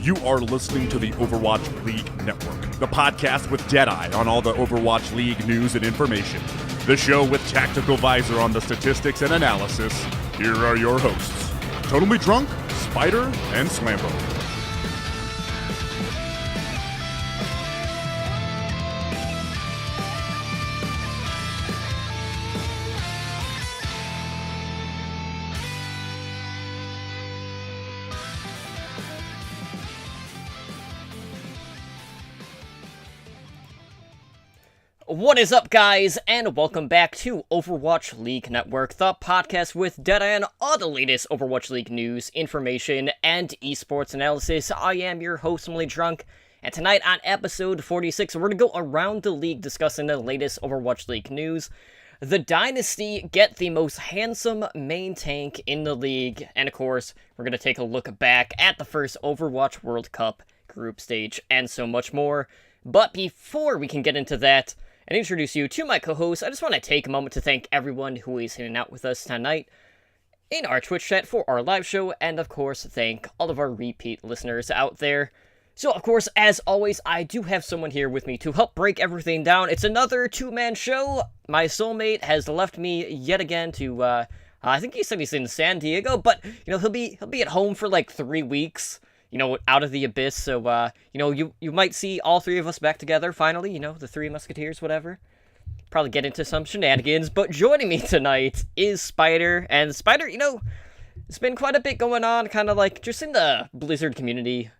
You are listening to the Overwatch League Network, the podcast with Deadeye on all the Overwatch League news and information. The show with Tactical Visor on the statistics and analysis. Here are your hosts, Totally Drunk, Spider, and Slambo. What is up, guys, and welcome back to Overwatch League Network, the podcast with Deadeye on all the latest Overwatch League news, information, and esports analysis. I am your host, Totally Drunk, and tonight on episode 46, we're going to go around the league discussing the latest Overwatch League news. The Dynasty get the most handsome main tank in the league, and of course, we're going to take a look back at the first Overwatch World Cup group stage, and so much more. But before we can get into that, and introduce you to my co-host, I just want to take a moment to thank everyone who is hanging out with us tonight in our Twitch chat for our live show, and of course, thank all of our repeat listeners out there. So, of course, as always, I do have someone here with me to help break everything down. It's another two-man show. My soulmate has left me yet again to, I think he said he's in San Diego, but, you know, he'll be at home for like 3 weeks. You know, out of the abyss, so, you know, you might see all three of us back together, finally, you know, the Three Musketeers, whatever. Probably get into some shenanigans, but joining me tonight is Spider, and Spider, you know, it's been quite a bit going on, kind of like, just in the Blizzard community,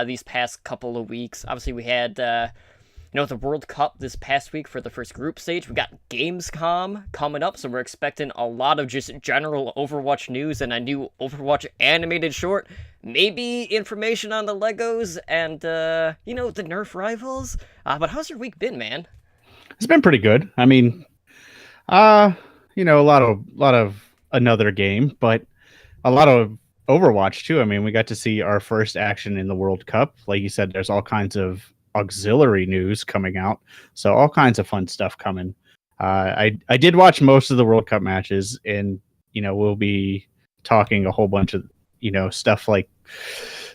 these past couple of weeks. Obviously, we had, you know, the World Cup this past week for the first group stage. We got Gamescom coming up, so we're expecting a lot of just general Overwatch news and a new Overwatch animated short. Maybe information on the Legos and, you know, the Nerf rivals. But how's your week been, man? It's been pretty good. I mean, you know, a lot of another game, but a lot of Overwatch too. I mean, we got to see our first action in the World Cup. Like you said, there's all kinds of auxiliary news coming out, so all kinds of fun stuff coming. I did watch most of the World Cup matches, and you know, we'll be talking a whole bunch of, you know, stuff like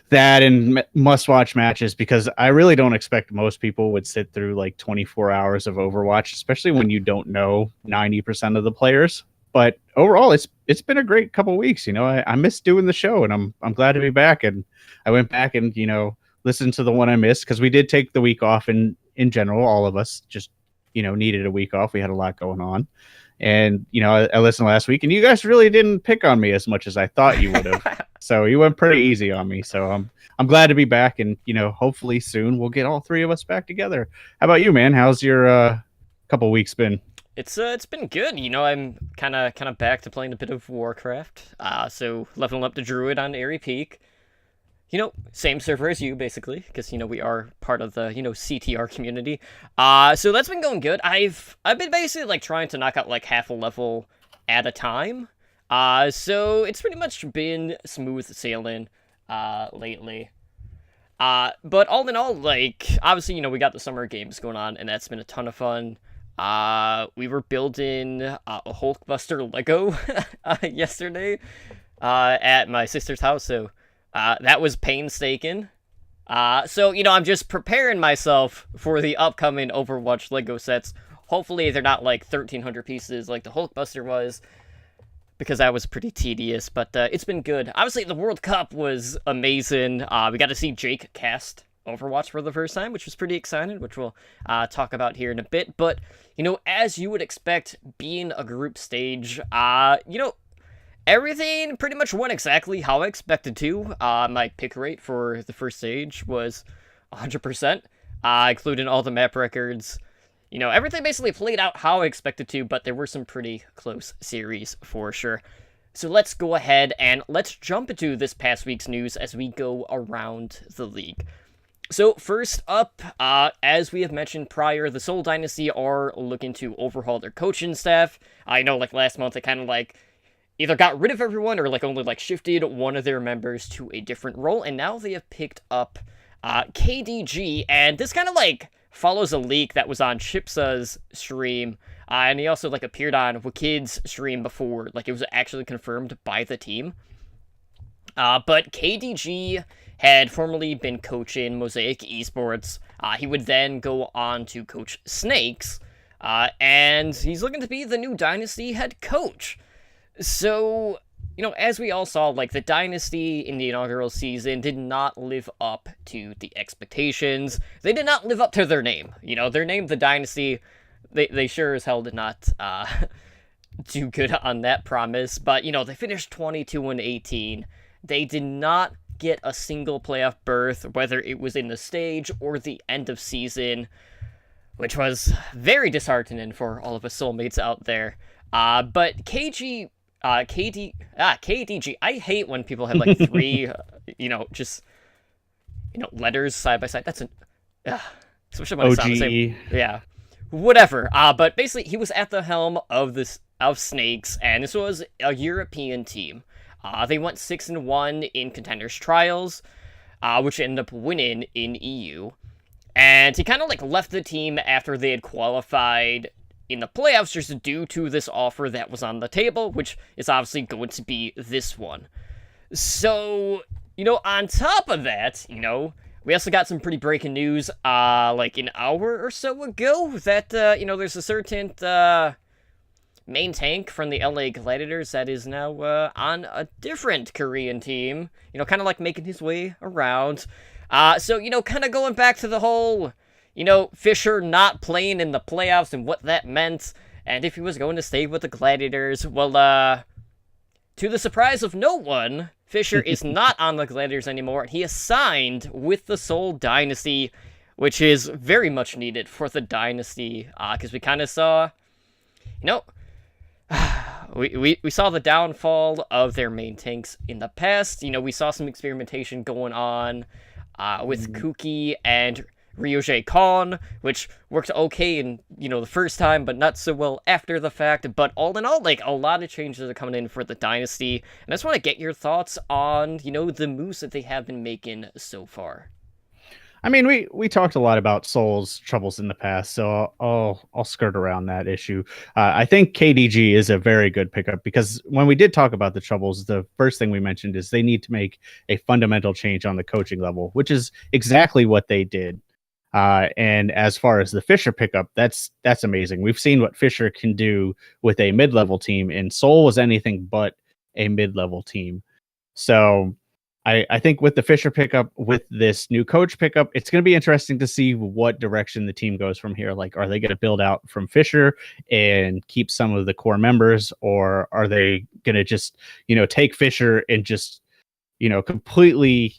that and must-watch matches, because I really don't expect most people would sit through like 24 hours of Overwatch, especially when you don't know 90% of the players. But overall, it's been a great couple weeks. You know, I miss doing the show, and I'm glad to be back. And I went back and, you know, listened to the one I missed, because we did take the week off in general. All of us just, you know, needed a week off. We had a lot going on. And, you know, I listened last week, and you guys really didn't pick on me as much as I thought you would have. So you went pretty easy on me. So I'm glad to be back, and, you know, hopefully soon we'll get all three of us back together. How about you, man? How's your couple weeks been? It's been good. You know, I'm kind of back to playing a bit of Warcraft. So leveling up the Druid on Airy Peak. You know, same server as you, basically, because, you know, we are part of the, you know, CTR community. So that's been going good. I've been basically, like, trying to knock out, like, half a level at a time. So it's pretty much been smooth sailing, lately. But all in all, like, obviously, you know, we got the summer games going on, and that's been a ton of fun. We were building a Hulkbuster Lego yesterday, at my sister's house, so that was painstaking. So, you know, I'm just preparing myself for the upcoming Overwatch Lego sets. Hopefully they're not like 1,300 pieces like the Hulkbuster was, because that was pretty tedious, but it's been good. Obviously, the World Cup was amazing. We got to see Jake cast Overwatch for the first time, which was pretty exciting, which we'll talk about here in a bit. But, you know, as you would expect, being a group stage, you know, everything pretty much went exactly how I expected to. My pick rate for the first stage was 100%, including all the map records. You know, everything basically played out how I expected to, but there were some pretty close series for sure. So let's go ahead and let's jump into this past week's news as we go around the league. So first up, as we have mentioned prior, the Seoul Dynasty are looking to overhaul their coaching staff. I know, like, last month they kind of, like, either got rid of everyone or, like, only, like, shifted one of their members to a different role, and now they have picked up KDG, and this kind of, like, follows a leak that was on Chipsa's stream, and he also, like, appeared on Wakid's stream before, like, it was actually confirmed by the team. But KDG had formerly been coaching Mosaic Esports. He would then go on to coach Snakes, and he's looking to be the new Dynasty head coach. So, as we all saw, the Dynasty in the inaugural season did not live up to the expectations. They did not live up to their name. Their name, the Dynasty, they sure as hell did not do good on that promise. But, they finished 22-18. They did not get a single playoff berth, whether it was in the stage or the end of season, which was very disheartening for all of us soulmates out there. But KDG, I hate when people have three, letters side by side. That's especially when I sound the same. Yeah, whatever. But basically, he was at the helm of Snakes, and this was a European team. They went 6-1 in Contenders Trials, which ended up winning in EU. And he kind of left the team after they had qualified in the playoffs just due to this offer that was on the table, which is obviously going to be this one. So, on top of that, we also got some pretty breaking news, an hour or so ago that, there's a certain, main tank from the LA Gladiators that is now, on a different Korean team, kind of making his way around. So, kind of going back to the whole, Fisher not playing in the playoffs and what that meant, and if he was going to stay with the Gladiators. Well, to the surprise of no one, Fisher is not on the Gladiators anymore, and he is signed with the Seoul Dynasty, which is very much needed for the Dynasty, because we kind of saw, we saw the downfall of their main tanks in the past. We saw some experimentation going on with Kuki and Ryoje Kon, which worked okay in, the first time, but not so well after the fact. But all in all, a lot of changes are coming in for the Dynasty. And I just want to get your thoughts on, the moves that they have been making so far. I mean, we talked a lot about Seoul's troubles in the past, so I'll skirt around that issue. I think KDG is a very good pickup because when we did talk about the troubles, the first thing we mentioned is they need to make a fundamental change on the coaching level, which is exactly what they did. And as far as the Fisher pickup, that's amazing. We've seen what Fisher can do with a mid-level team, and Seoul was anything but a mid-level team. So I think with the Fisher pickup, with this new coach pickup, it's going to be interesting to see what direction the team goes from here. Are they going to build out from Fisher and keep some of the core members, or are they going to just, take Fisher and just, completely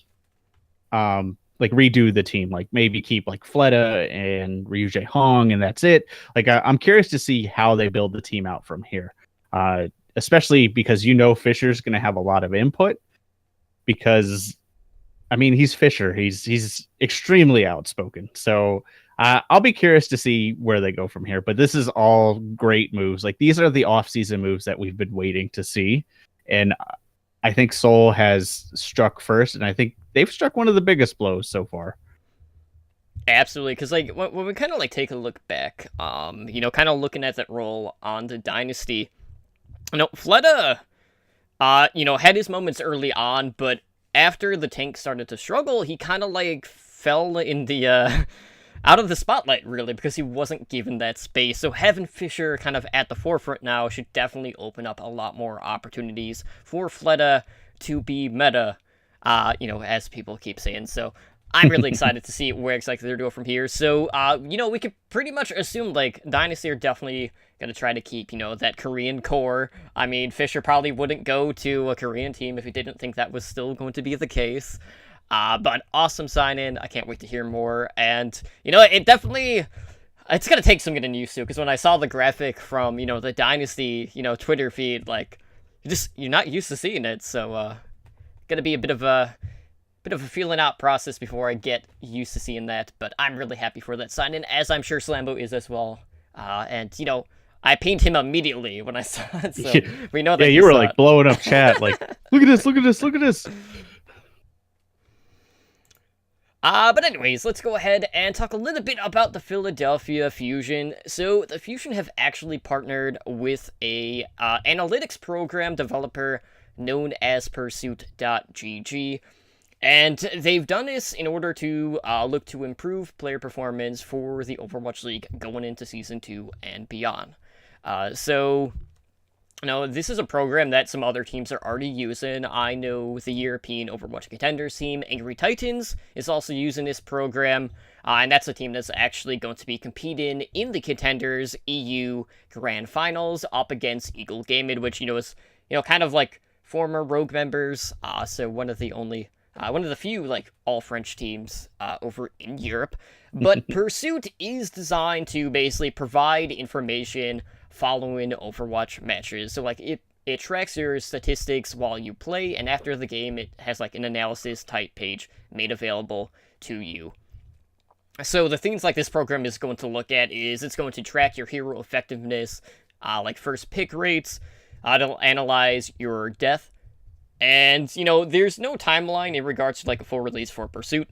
redo the team, maybe keep Fleta and Ryuje Hong, and that's it. I'm curious to see how they build the team out from here, especially because Fisher's going to have a lot of input. Because, he's Fisher. He's extremely outspoken. So I'll be curious to see where they go from here. But this is all great moves. These are the off-season moves that we've been waiting to see. And I think Seoul has struck first. And I think they've struck one of the biggest blows so far. Absolutely. Because, when we kind of, take a look back, kind of looking at that role on the Dynasty, Fleta... had his moments early on, but after the tank started to struggle, he kind of fell in the out of the spotlight, really, because he wasn't given that space. So having Fisher kind of at the forefront now should definitely open up a lot more opportunities for Fleta to be meta, as people keep saying. So I'm really excited to see where exactly they're doing from here. So, we could pretty much assume, Dynasty are definitely going to try to keep, that Korean core. Fisher probably wouldn't go to a Korean team if he didn't think that was still going to be the case. But awesome sign-in. I can't wait to hear more. And, it definitely... It's going to take some getting used to, because when I saw the graphic from, the Dynasty, Twitter feed, you're not used to seeing it. So, going to be a bit of a feeling out process before I get used to seeing that, but I'm really happy for that sign in, as I'm sure Slambo is as well. And I pinged him immediately when I saw it, so we know that. Yeah, you were blowing up chat, look at this, look at this, look at this. But anyways, let's go ahead and talk a little bit about the Philadelphia Fusion. So the Fusion have actually partnered with a analytics program developer known as Pursuit.gg. And they've done this in order to look to improve player performance for the Overwatch League going into Season 2 and beyond. So, this is a program that some other teams are already using. I know the European Overwatch Contenders team, Angry Titans, is also using this program. And that's a team that's actually going to be competing in the Contenders EU Grand Finals up against Eagle Gaming, which, is, kind of like former Rogue members. So one of the few, all-French teams over in Europe. But Pursuit is designed to basically provide information following Overwatch matches. So, it tracks your statistics while you play, and after the game, it has, an analysis-type page made available to you. So, the things this program is going to look at is it's going to track your hero effectiveness, first pick rates, it'll analyze your death, and, there's no timeline in regards to, a full release for Pursuit.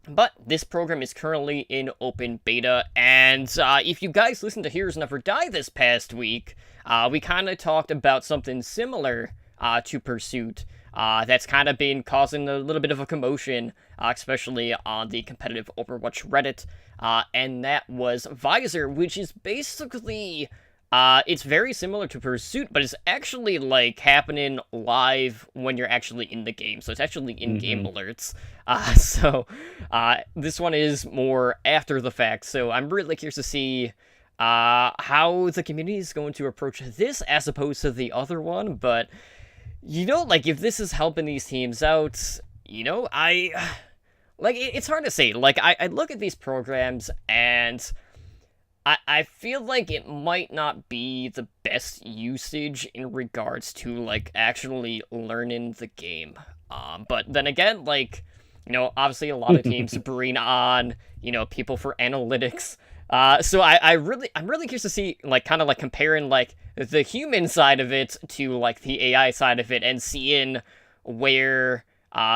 But this program is currently in open beta, and if you guys listened to Heroes Never Die this past week, we kind of talked about something similar to Pursuit that's kind of been causing a little bit of a commotion, especially on the competitive Overwatch Reddit, and that was Visor, which is basically... it's very similar to Pursuit, but it's actually, happening live when you're actually in the game. So it's actually in-game alerts. So this one is more after the fact. So I'm really curious to see how the community is going to approach this as opposed to the other one. But, if this is helping these teams out, it's hard to say. I look at these programs and... I feel like it might not be the best usage in regards to, actually learning the game. But then again, obviously a lot of teams bring on, people for analytics. So I'm really curious to see, comparing, the human side of it to, the AI side of it and seeing where,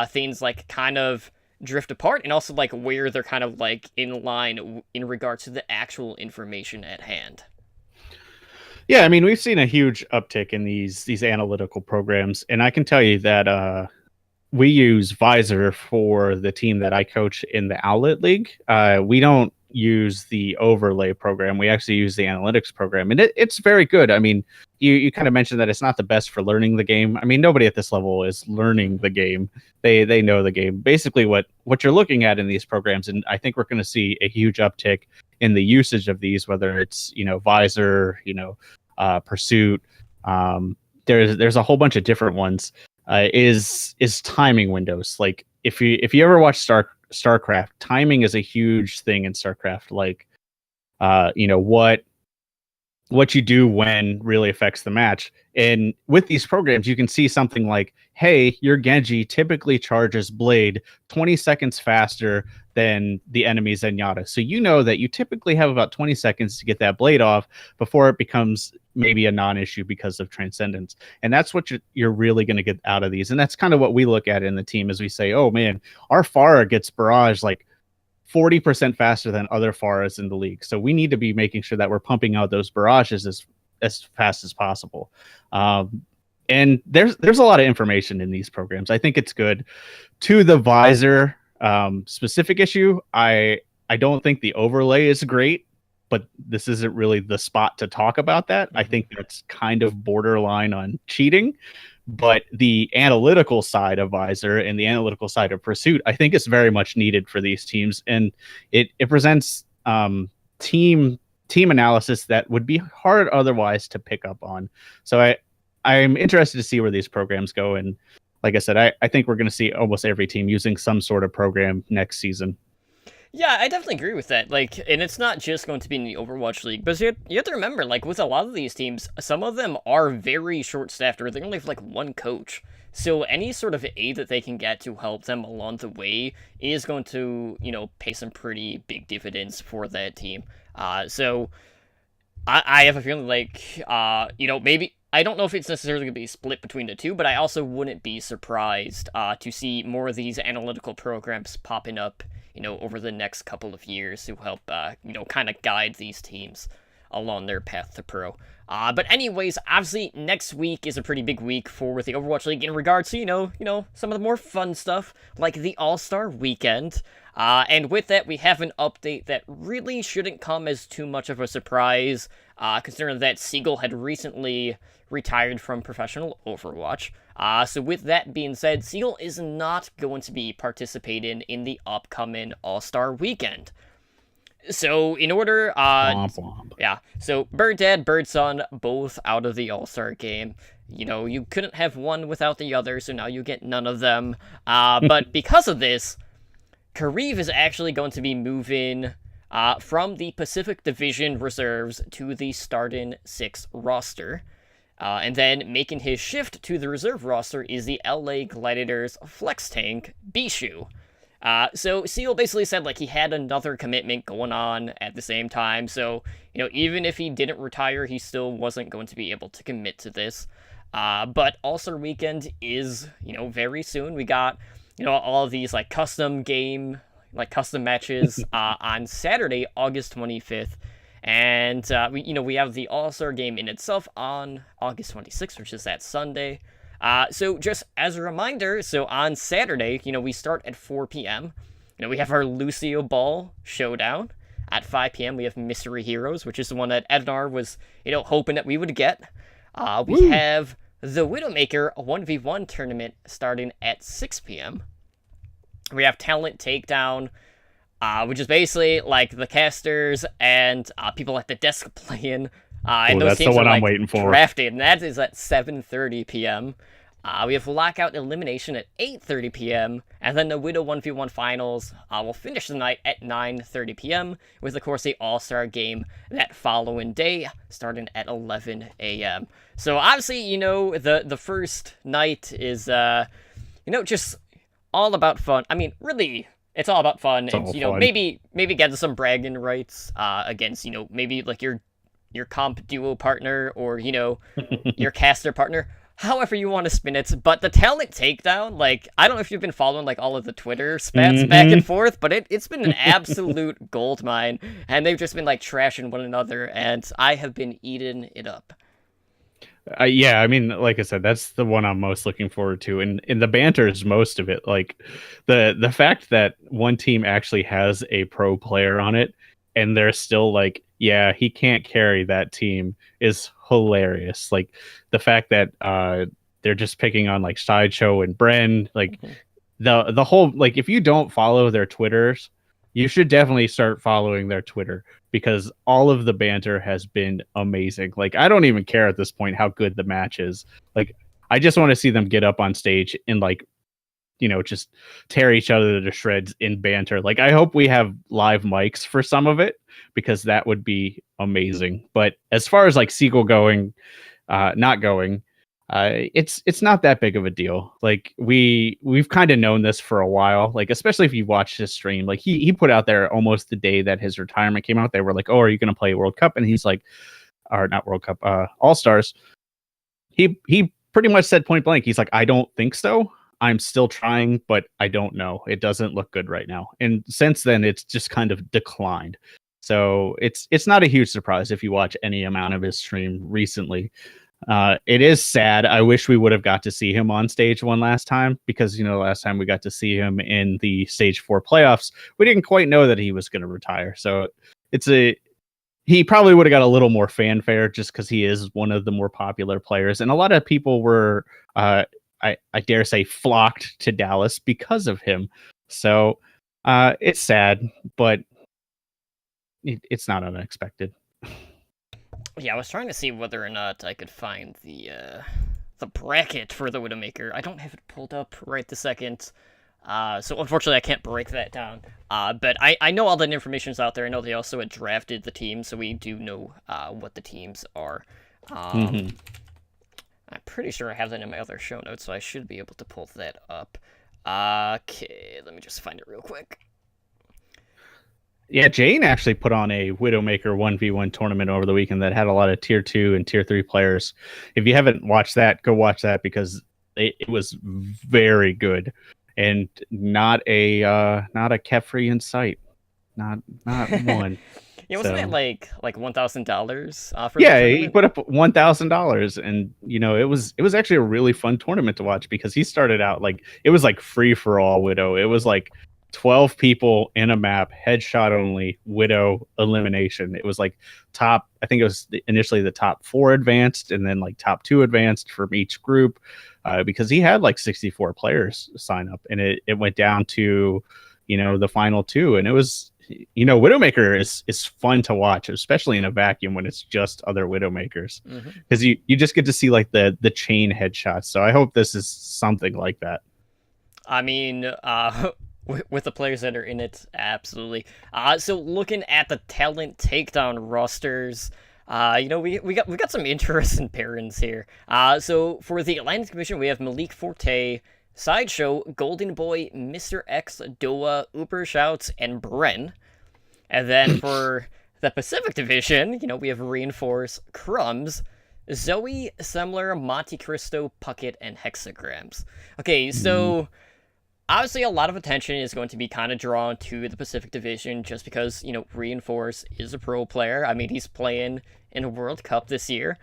things, kind of drift apart, and also where they're kind of in line in regards to the actual information at hand. Yeah, I mean, we've seen a huge uptick in these analytical programs, and I can tell you that we use Visor for the team that I coach in the Outlet League. We don't use the overlay program. We actually use the analytics program, and it's very good. I mean, you kind of mentioned that it's not the best for learning the game. I mean, nobody at this level is learning the game. They know the game. Basically, what you're looking at in these programs, and I think we're going to see a huge uptick in the usage of these, whether it's Visor, Pursuit. There's a whole bunch of different ones. Is timing windows. If you ever watch StarCraft, timing is a huge thing in StarCraft. What you do when really affects the match. And with these programs, you can see something like, hey, your Genji typically charges Blade 20 seconds faster than the enemy's Zenyatta. So you know that you typically have about 20 seconds to get that Blade off before it becomes maybe a non-issue because of Transcendence. And that's what you're really going to get out of these. And that's kind of what we look at in the team as we say, oh man, our Pharah gets barrage 40% faster than other Pharahs in the league. So we need to be making sure that we're pumping out those barrages as fast as possible. And there's a lot of information in these programs. I think it's good. To the Visor specific issue, I don't think the overlay is great, but this isn't really the spot to talk about that. I think that's kind of borderline on cheating. But the analytical side of Visor and the analytical side of Pursuit, I think is very much needed for these teams. And it presents team analysis that would be hard otherwise to pick up on. So I'm interested to see where these programs go. And like I said, I think we're going to see almost every team using some sort of program next season. Yeah, I definitely agree with that. And it's not just going to be in the Overwatch League, but you have to remember, with a lot of these teams, some of them are very short-staffed, or they only have, one coach. So any sort of aid that they can get to help them along the way is going to, pay some pretty big dividends for that team. So I have a feeling maybe... I don't know if it's necessarily going to be split between the two, but I also wouldn't be surprised to see more of these analytical programs popping up over the next couple of years to help, kind of guide these teams. along their path to pro. But anyways, obviously next week is a pretty big week for the Overwatch League in regards to, you know, some of the more fun stuff, like the All-Star Weekend. And with that, we have an update that really shouldn't come as too much of a surprise, considering that Siegel had recently retired from professional Overwatch. So with that being said, Siegel is not going to be participating in the upcoming All-Star Weekend. So in order, Womp womp. yeah, so Bird Dad, Bird Son, both out of the All-Star game. You know, you couldn't have one without the other, so now you get none of them. But because of this, Kariv is actually going to be moving from the Pacific Division Reserves to the starting 6 roster. And then making his shift to the reserve roster is the LA Gladiators flex tank, Bishu. So Seal basically said, like, he had another commitment going on at the same time, so, you know, even if he didn't retire, he still wasn't going to be able to commit to this. But All-Star Weekend is, you know, very soon. We got, you know, all of these, like, custom matches, on Saturday, August 25th. And, we have the All-Star game in itself on August 26th, which is that Sunday. So just as a reminder, so on Saturday, you know, we start at 4 p.m. You know, we have our Lucio Ball showdown. At 5 p.m., we have Mystery Heroes, which is the one that Ednar was, you know, hoping that we would get. We have the Widowmaker 1v1 tournament starting at 6 p.m. We have Talent Takedown, which is basically like the casters and people at the desk playing. And those that's the teams one are, I'm like, waiting for. drafted, and that is at 7:30 p.m. We have Lockout Elimination at 8:30 p.m., and then the Widow 1v1 Finals will finish the night at 9:30 p.m., with, of course, the All-Star game that following day, starting at 11 a.m. So, obviously, you know, the first night is, just all about fun. I mean, really, it's all about fun. It's all and, you know, fun. maybe getting some bragging rights against, you know, maybe, like, your comp duo partner, or, you know, your caster partner, however you want to spin it. But the Talent Takedown, like, I don't know if you've been following, like, all of the Twitter spats back and forth, but it's been an absolute gold mine, and they've just been, like, trashing one another, and I have been eating it up. Yeah, I mean, like I said, that's the one I'm most looking forward to, and the banter is most of it. Like the fact that one team actually has a pro player on it, and they're still like, yeah, he can't carry that team, is hilarious. Like the fact that they're just picking on like Sideshow and Bren, like the whole, like, if you don't follow their Twitters, you should definitely start following their Twitter, because all of the banter has been amazing. Like, I don't even care at this point how good the match is. Like, I just want to see them get up on stage and, like, you know, just tear each other to shreds in banter. Like, I hope we have live mics for some of it, because that would be amazing. But as far as like Siegel not going, it's not that big of a deal. Like, we've kind of known this for a while. Like, especially if you watch his stream, like he put out there almost the day that his retirement came out. They were like, "Oh, are you going to play World Cup?" And he's like, or not World Cup, All Stars. He pretty much said point blank, he's like, "I don't think so. I'm still trying, but I don't know. It doesn't look good right now." And since then, it's just kind of declined. So it's not a huge surprise if you watch any amount of his stream recently. It is sad. I wish we would have got to see him on stage one last time, because, you know, last time we got to see him in the Stage 4 playoffs, we didn't quite know that he was going to retire. So he probably would have got a little more fanfare just because he is one of the more popular players. And a lot of people were, I dare say, flocked to Dallas because of him. So it's sad, but it's not unexpected. Yeah, I was trying to see whether or not I could find the bracket for the Widowmaker. I don't have it pulled up right this second. So unfortunately I can't break that down. But I know all that information's out there. I know they also had drafted the team, so we do know what the teams are. I'm pretty sure I have that in my other show notes, so I should be able to pull that up. Okay, let me just find it real quick. Yeah, Jane actually put on a Widowmaker 1v1 tournament over the weekend that had a lot of tier 2 and tier 3 players. If you haven't watched that, go watch that, because it was very good, and not a Kefri in sight. Not one. Yeah, wasn't it So like $1,000 for the yeah, he tournament? put up $1,000, and it was actually a really fun tournament to watch because he started out like it was like free for all Widow. It was like 12 people in a map, headshot only, Widow elimination. It was like top, I think it was initially the top four advanced, and then like top two advanced from each group, because he had like 64 players sign up, and it went down to the final two, and it was Widowmaker is fun to watch, especially in a vacuum when it's just other Widowmakers, Hmm. because you just get to see like the chain headshots. So I hope this is something like that. I mean, with the players that are in it, absolutely. So looking at the talent takedown rosters, we got some interesting pairings here. So for the Atlantic Commission, we have Malik Forte, Sideshow, Golden Boy, Mr. X, Doa, Uber Shouts, and Bren. And then for the Pacific Division, we have Reinforce, Crumbs, Zoe, Semler, Monte Cristo, Puckett, and Hexagrams. Okay, Mm. so obviously a lot of attention is going to be kind of drawn to the Pacific Division just because, Reinforce is a pro player. I mean, he's playing in a World Cup this year.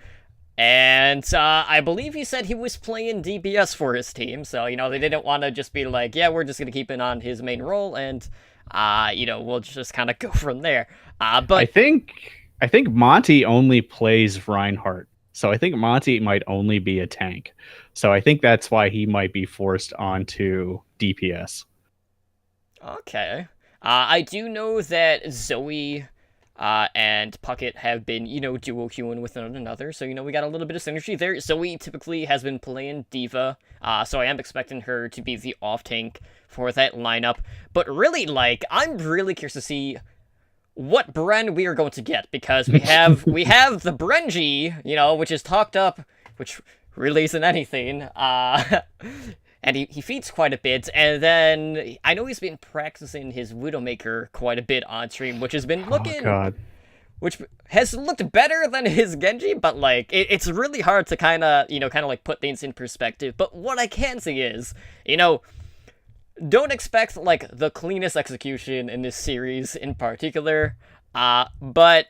And I believe he said he was playing DBS for his team. So, they didn't want to just be like, yeah, we're just going to keep it on his main role and, we'll just kind of go from there. I But think I think Monty only plays Reinhardt, so I think Monty might only be a tank. So I think that's why he might be forced onto DPS. okay. I do know that Zoe and Puckett have been, duo queuing with one another. So, we got a little bit of synergy there. Zoe typically has been playing Diva, so I am expecting her to be the off tank for that lineup. But really, I'm really curious to see what Bren we are going to get because we have the Brenji, which is talked up, which really isn't anything. And he feeds quite a bit, and then I know he's been practicing his Widowmaker quite a bit on stream, which has been Oh God. which has looked better than his Genji, but it's really hard to kind of like put things in perspective. But what I can say is, don't expect like the cleanest execution in this series in particular, but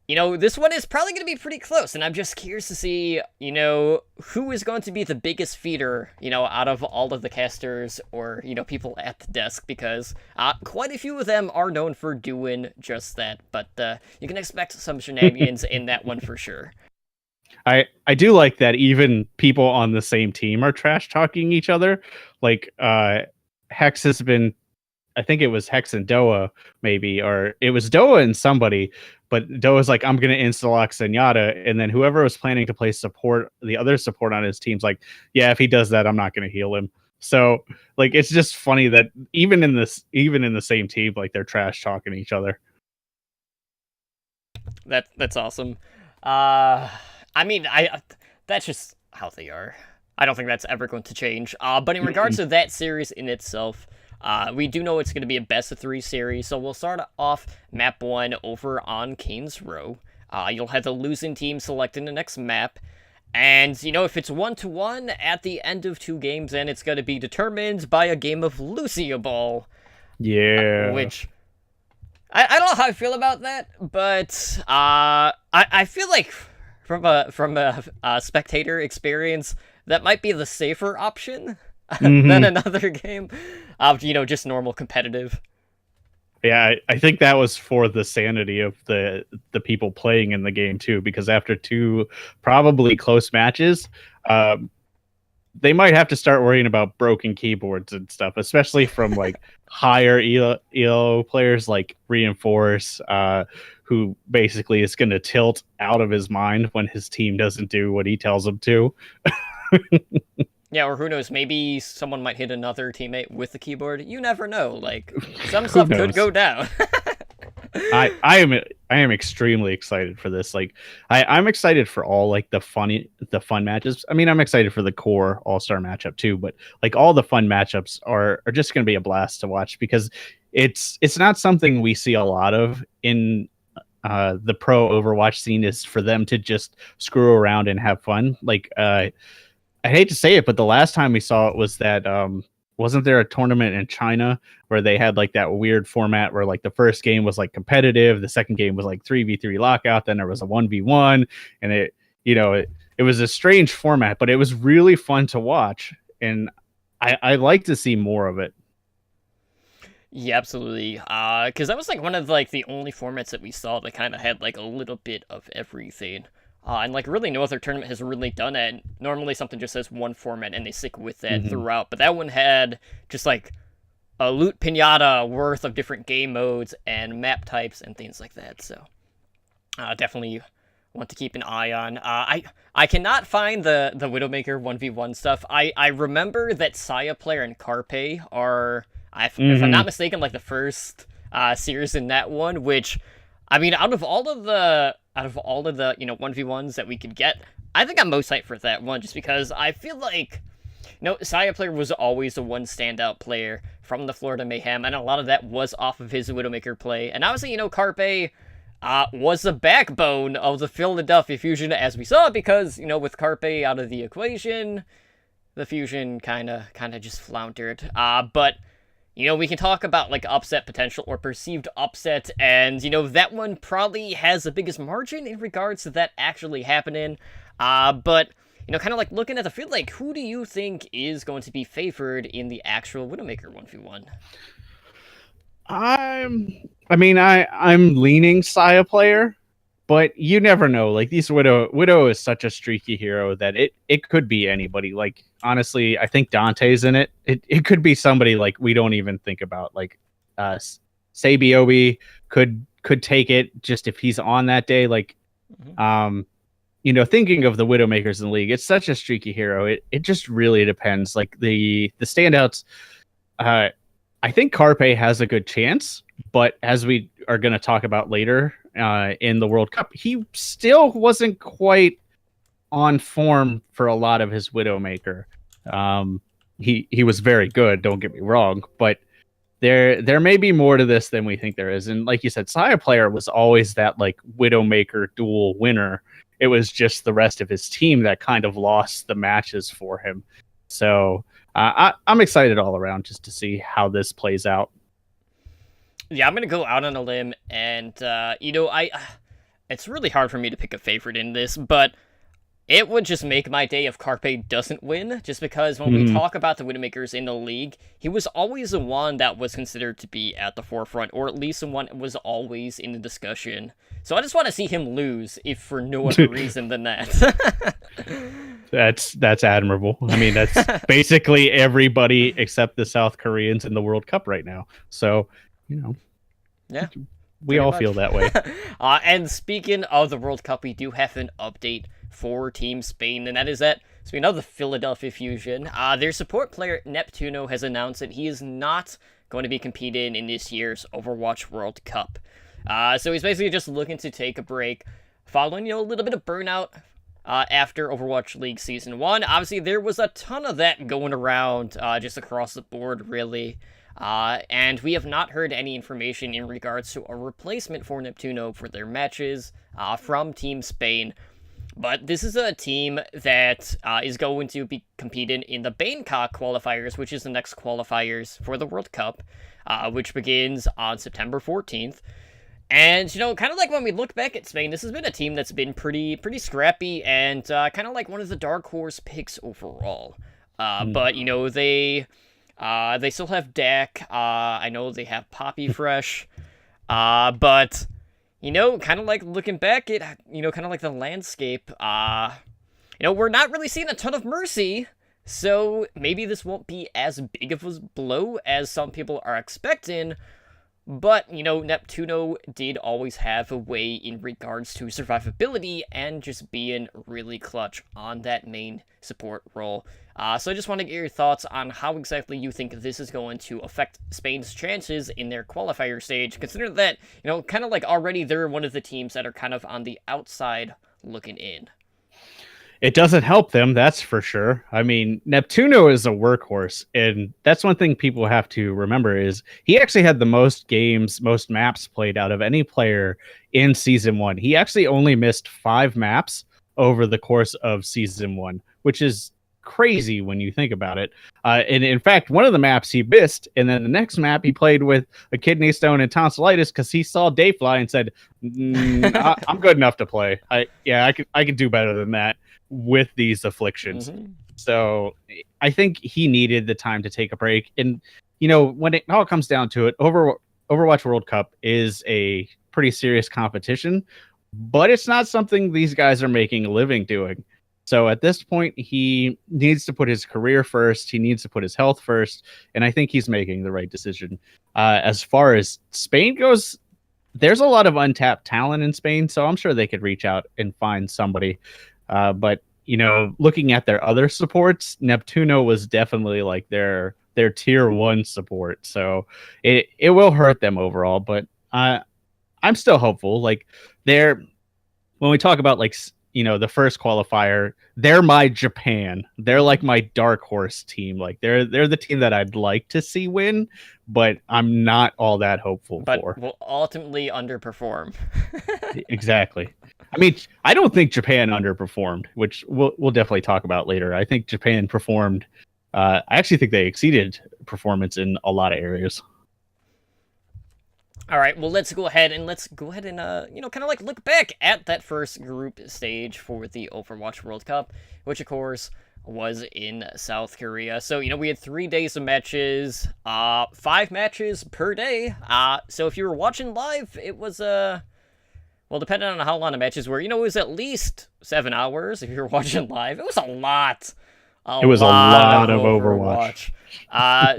this one is probably going to be pretty close, and I'm just curious to see, who is going to be the biggest feeder, out of all of the casters or, people at the desk, because quite a few of them are known for doing just that, but you can expect some shenanigans in that one for sure. I do like that even people on the same team are trash talking each other. Like Hex has been, I think it was Hex and Doa maybe, or it was Doa and somebody, but Doa's like, I'm gonna insta-lock Zenyatta, and then whoever was planning to play support, the other support on his team's like, yeah, if he does that, I'm not gonna heal him. So like it's just funny that even in the same team, like they're trash talking each other. That's awesome. I mean, that's just how they are. I don't think that's ever going to change. But in regards to that series in itself, we do know it's going to be a best of 3 series. So we'll start off map 1 over on Kane's Row. You'll have the losing team selecting the next map. And, if it's 1-1 at the end of 2 games, then it's going to be determined by a game of Lucia Ball. Yeah. Which I don't know how I feel about that, but I feel like from a spectator experience, that might be the safer option than another game of just normal competitive. Yeah, I think that was for the sanity of the people playing in the game too, because after 2 probably close matches, they might have to start worrying about broken keyboards and stuff, especially from like higher ELO players like Reinforce, who basically is going to tilt out of his mind when his team doesn't do what he tells them to. Yeah, or who knows, maybe someone might hit another teammate with the keyboard. You never know. Like, some stuff could go down. I am extremely excited for this. Like I'm excited for all like the fun matches. I mean, I'm excited for the core all-star matchup too, but like all the fun matchups are just going to be a blast to watch because it's not something we see a lot of in the pro Overwatch scene, is for them to just screw around and have fun. Like I hate to say it, but the last time we saw it was that wasn't there a tournament in China where they had like that weird format where like the first game was like competitive, the second game was like 3v3 lockout, then there was a 1v1, and it was a strange format, but it was really fun to watch, and I like to see more of it. Yeah, absolutely. Because that was like one of like the only formats that we saw that kind of had like a little bit of everything. And like really no other tournament has really done it. Normally something just says one format and they stick with that throughout. But that one had just like a loot pinata worth of different game modes and map types and things like that. So definitely want to keep an eye on. I cannot find the Widowmaker 1v1 stuff. I remember that Saya Player and Carpe are, if I'm not mistaken, like the first series in that one, which, I mean, out of all of the 1v1s that we could get, I think I'm most hyped for that one, just because I feel like, Saya Player was always the one standout player from the Florida Mayhem, and a lot of that was off of his Widowmaker play. And obviously, Carpe was the backbone of the Philadelphia Fusion, as we saw, because, with Carpe out of the equation, the Fusion kind of just floundered. But we can talk about like upset potential or perceived upset, and that one probably has the biggest margin in regards to that actually happening. But kind of like looking at the field, like who do you think is going to be favored in the actual Widowmaker 1v1? I'm leaning Saya Player, but you never know. Like these Widow is such a streaky hero that it could be anybody. Like honestly, I think Dante's in it. It could be somebody like we don't even think about. Like Sabiobi could take it just if he's on that day. Like thinking of the Widowmakers in the league, it's such a streaky hero. It just really depends. Like the standouts, I think Carpe has a good chance, but as we are going to talk about later in the World Cup, he still wasn't quite on form for a lot of his Widowmaker. He was very good, don't get me wrong, but there may be more to this than we think there is. And like you said, Saya Player was always that like Widowmaker duel winner. It was just the rest of his team that kind of lost the matches for him. So I'm excited all around just to see how this plays out. Yeah, I'm gonna go out on a limb, and it's really hard for me to pick a favorite in this, but it would just make my day if Carpe doesn't win, just because when we talk about the Widowmakers in the league, he was always the one that was considered to be at the forefront, or at least the one that was always in the discussion. So I just want to see him lose, if for no other reason than that. That's admirable. I mean, that's basically everybody except the South Koreans in the World Cup right now. So, yeah, we all feel that way. And speaking of the World Cup, we do have an update for Team Spain, and that is that, speaking of the Philadelphia Fusion, their support player Neptuno has announced that he is not going to be competing in this year's Overwatch World Cup. So he's basically just looking to take a break, following a little bit of burnout after Overwatch League Season 1. Obviously, there was a ton of that going around just across the board, really. And we have not heard any information in regards to a replacement for Neptuno for their matches from Team Spain. But this is a team that is going to be competing in the Bangkok qualifiers, which is the next qualifiers for the World Cup, which begins on September 14th. And, kind of like when we look back at Spain, this has been a team that's been pretty scrappy and kind of like one of the dark horse picks overall. But, they still have Dak. I know they have Poppy Fresh. But, kind of like looking back at, kind of like the landscape, we're not really seeing a ton of Mercy. So maybe this won't be as big of a blow as some people are expecting. But, Neptuno did always have a way in regards to survivability and just being really clutch on that main support role. So I just want to get your thoughts on how exactly you think this is going to affect Spain's chances in their qualifier stage, considering that, kind of like already they're one of the teams that are kind of on the outside looking in. It doesn't help them, that's for sure. I mean, Neptuno is a workhorse, and that's one thing people have to remember is he actually had the most games, most maps played out of any player in Season 1. He actually only missed 5 maps over the course of Season 1, which is crazy when you think about it. And in fact, one of the maps he missed, and then the next map he played with a kidney stone and tonsillitis because he saw Dayfly and said, "I'm good enough to play. I can do better than that with these afflictions." So I think he needed the time to take a break. And when it all comes down to it, Overwatch World Cup is a pretty serious competition, but it's not something these guys are making a living doing. So at this point, he needs to put his career first. He needs to put his health first. And I think he's making the right decision. As far as Spain goes, there's a lot of untapped talent in Spain. So I'm sure they could reach out and find somebody. But, looking at their other supports, Neptuno was definitely like their tier 1 support. So it will hurt them overall. But I'm still hopeful. Like when we talk about the first qualifier, they're my Japan. They're like my dark horse team. Like they're the team that I'd like to see win, but I'm not all that hopeful for. But will ultimately underperform. Exactly. I mean, I don't think Japan underperformed, which we'll definitely talk about later. I think Japan performed. I actually think they exceeded performance in a lot of areas. All right, well, let's go ahead and kind of like look back at that first group stage for the Overwatch World Cup, which of course was in South Korea. So, we had 3 days of matches, 5 matches per day. So if you were watching live, it was, well, depending on how long the matches were, it was at least 7 hours if you were watching live. It was a lot. It was a lot of Overwatch.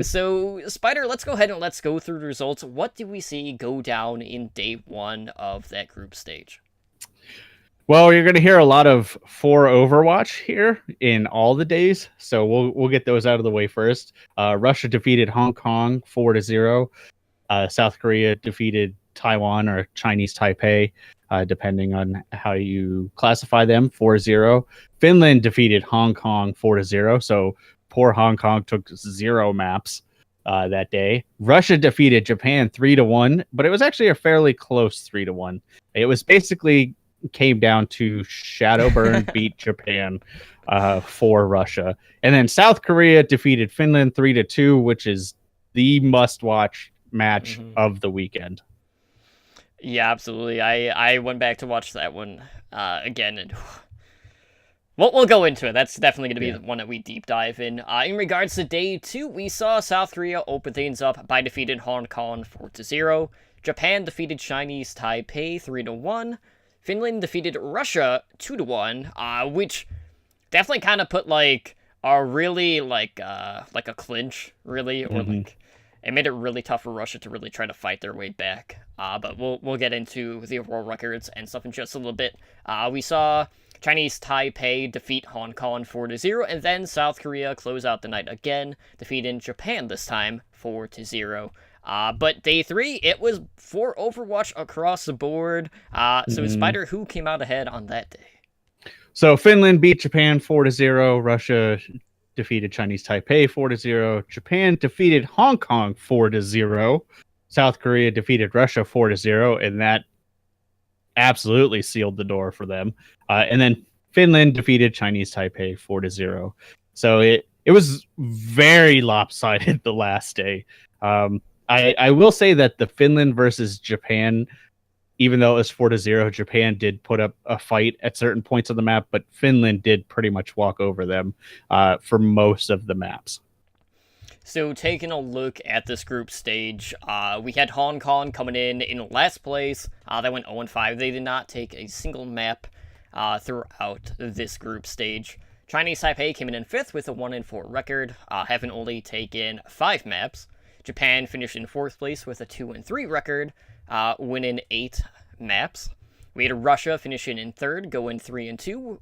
So, Spider, let's go ahead and let's go through the results. What did we see go down in day 1 of that group stage? Well, you're going to hear a lot of for Overwatch here in all the days, so we'll get those out of the way first. Russia defeated Hong Kong 4-0. South Korea defeated Taiwan or Chinese Taipei, depending on how you classify them, 4-0. Finland defeated Hong Kong 4-0. So poor Hong Kong took 0 maps that day. Russia defeated Japan 3-1, but it was actually a fairly close 3-1. It was basically came down to Shadowburn beat Japan for Russia. And then South Korea defeated Finland 3-2, which is the must-watch match of the weekend. Yeah, absolutely. I went back to watch that one again, and we'll go into it. That's definitely going to be the one that we deep dive in. In regards to day 2, we saw South Korea open things up by defeating Hong Kong 4-0. Japan defeated Chinese Taipei 3-1. Finland defeated Russia 2-1, which definitely kind of put a really like a clinch, really, or it made it really tough for Russia to really try to fight their way back. But we'll get into the overall records and stuff in just a little bit. We saw Chinese Taipei defeat Hong Kong 4-0, and then South Korea close out the night again, defeating Japan this time 4-0. But day 3, it was for Overwatch across the board. So Spider, who came out ahead on that day? So Finland beat Japan 4-0. Russia defeated Chinese Taipei 4-0. Japan defeated Hong Kong 4-0. South Korea defeated Russia 4-0, and that absolutely sealed the door for them. And then Finland defeated Chinese Taipei 4-0. So it was very lopsided the last day. I will say that the Finland versus Japan, even though it was 4-0, Japan did put up a fight at certain points of the map, but Finland did pretty much walk over them for most of the maps. So taking a look at this group stage, we had Hong Kong coming in last place. They went 0-5. They did not take a single map throughout this group stage. Chinese Taipei came in 5th with a 1-4 record, having only taken 5 maps. Japan finished in 4th place with a 2-3 record, winning 8 maps. We had Russia finishing in 3rd, going 3-2,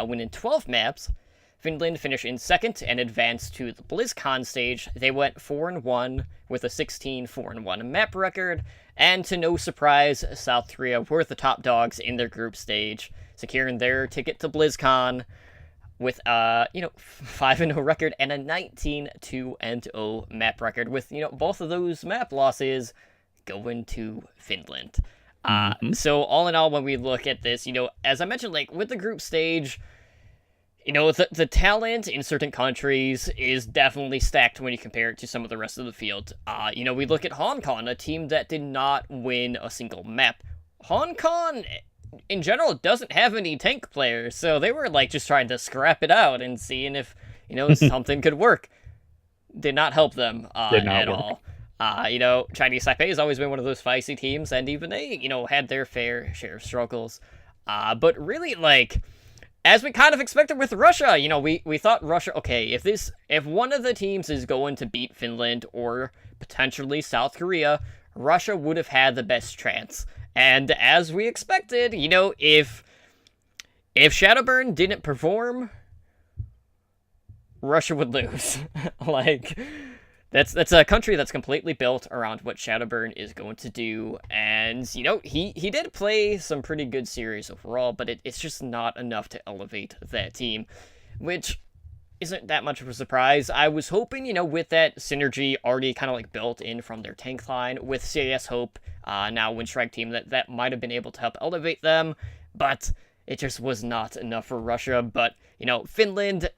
winning 12 maps. Finland finished in 2nd and advanced to the BlizzCon stage. They went 4-1 with a 16-4-1 map record, and to no surprise, South Korea were the top dogs in their group stage, securing their ticket to BlizzCon with 5-0 record and a 19-2-0 map record, with both of those map losses going to Finland. So all in all, when we look at this, as I mentioned, with the group stage, The talent in certain countries is definitely stacked when you compare it to some of the rest of the field. We look at Hong Kong, a team that did not win a single map. Hong Kong, in general, doesn't have any tank players, so they were like just trying to scrap it out and seeing if, something could work. Did not help them Did not at work. all. Chinese Taipei has always been one of those feisty teams, and even they, had their fair share of struggles. But really, like, as we kind of expected with Russia, we thought Russia, okay, if one of the teams is going to beat Finland or potentially South Korea, Russia would have had the best chance. And as we expected, if Shadowburn didn't perform, Russia would lose. Like, that's a country that's completely built around what Shadowburn is going to do, and he did play some pretty good series overall, but it's just not enough to elevate that team, which isn't that much of a surprise. I was hoping, with that synergy already kind of like built in from their tank line with CS Hope, now Windstrike team, that might have been able to help elevate them, but it just was not enough for Russia. But Finland,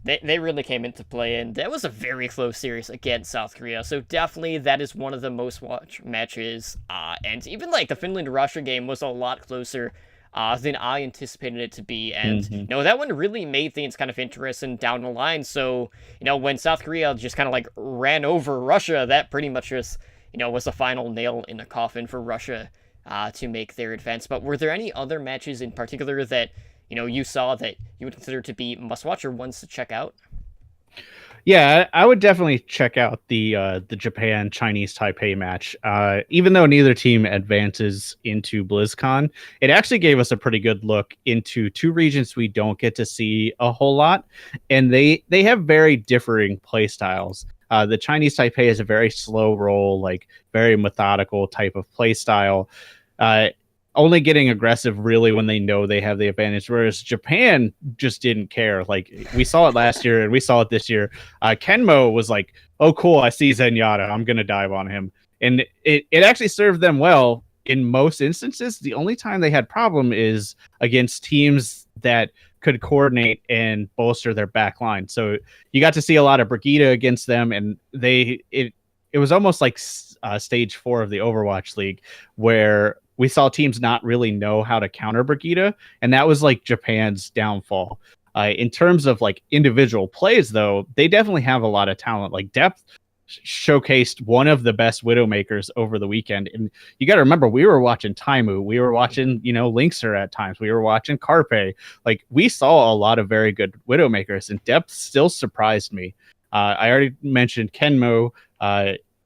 They really came into play, and that was a very close series against South Korea. So definitely that is one of the most watched matches. And even like the Finland-Russia game was a lot closer than I anticipated it to be. And, that one really made things kind of interesting down the line. So, when South Korea just kind of like ran over Russia, that pretty much just, was the final nail in the coffin for Russia to make their advance. But were there any other matches in particular that you saw that you would consider to be must-watch or ones to check out? Yeah, I would definitely check out the Japan-Chinese Taipei match. Even though neither team advances into BlizzCon, it actually gave us a pretty good look into two regions we don't get to see a whole lot, and they have very differing play styles. The Chinese Taipei is a very slow roll, like very methodical type of play style. Only getting aggressive really when they know they have the advantage, whereas Japan just didn't care. Like, we saw it last year and we saw it this year. Kenmo was like, oh cool, I see Zenyatta, I'm gonna dive on him, and it actually served them well in most instances. The only time they had problem is against teams that could coordinate and bolster their back line. So you got to see a lot of Brigitte against them, and it was almost like stage 4 of the Overwatch League, where we saw teams not really know how to counter Brigitte, and that was like Japan's downfall. In terms of like individual plays, though, they definitely have a lot of talent. Like, Depth showcased one of the best Widowmakers over the weekend, and you got to remember, we were watching Taimu, we were watching Linkser at times, we were watching Carpe. Like, we saw a lot of very good Widowmakers, and Depth still surprised me. I already mentioned Kenmo,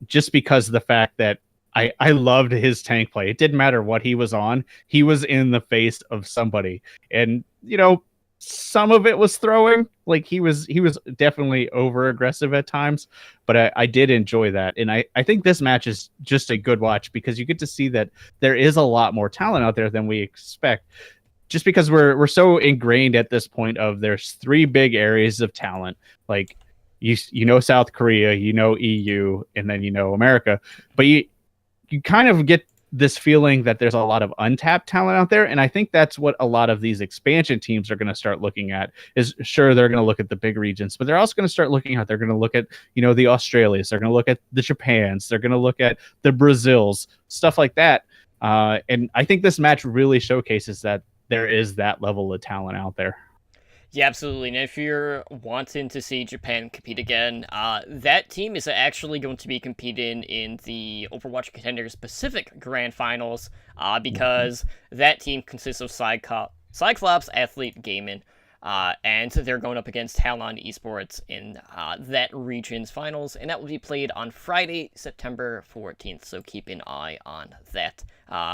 just because of the fact that I loved his tank play. It didn't matter what he was on. He was in the face of somebody. And, some of it was throwing. Like, he was definitely over aggressive at times, but I did enjoy that. And I think this match is just a good watch because you get to see that there is a lot more talent out there than we expect. Just because we're so ingrained at this point of there's 3 big areas of talent. Like, South Korea, EU, and then America. But you kind of get this feeling that there's a lot of untapped talent out there, and I think that's what a lot of these expansion teams are going to start looking at. Is sure, they're going to look at the big regions, but they're also going to start looking at, they're going to look at the Australias, they're going to look at the Japans, they're going to look at the Brazils, stuff like that. And I think this match really showcases that there is that level of talent out there. Yeah, absolutely. And if you're wanting to see Japan compete again, that team is actually going to be competing in the Overwatch Contenders Pacific Grand Finals, because that team consists of Cyclops, Athlete Gaming, and they're going up against Talon Esports in that region's finals, and that will be played on Friday, September 14th, so keep an eye on that.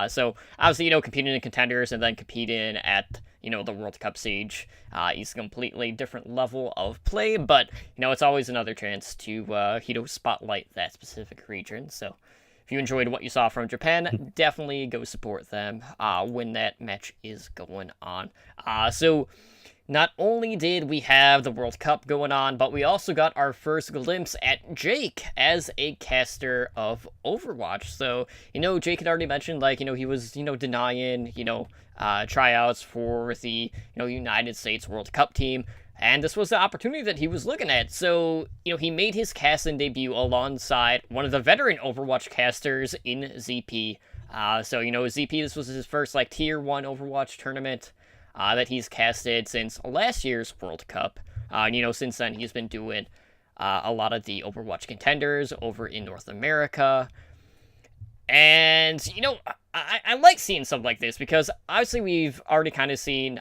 So, obviously, competing in Contenders and then competing at the World Cup stage is a completely different level of play, but, it's always another chance to, spotlight that specific region. So, if you enjoyed what you saw from Japan, definitely go support them when that match is going on. So, not only did we have the World Cup going on, but we also got our first glimpse at Jake as a caster of Overwatch. So, Jake had already mentioned, like, he was, denying, tryouts for the, United States World Cup team. And this was the opportunity that he was looking at. So, he made his casting debut alongside one of the veteran Overwatch casters in ZP. ZP, this was his first, like, Tier 1 Overwatch tournament that he's casted since last year's World Cup. Since then, he's been doing a lot of the Overwatch contenders over in North America. And, I like seeing stuff like this because obviously we've already kind of seen,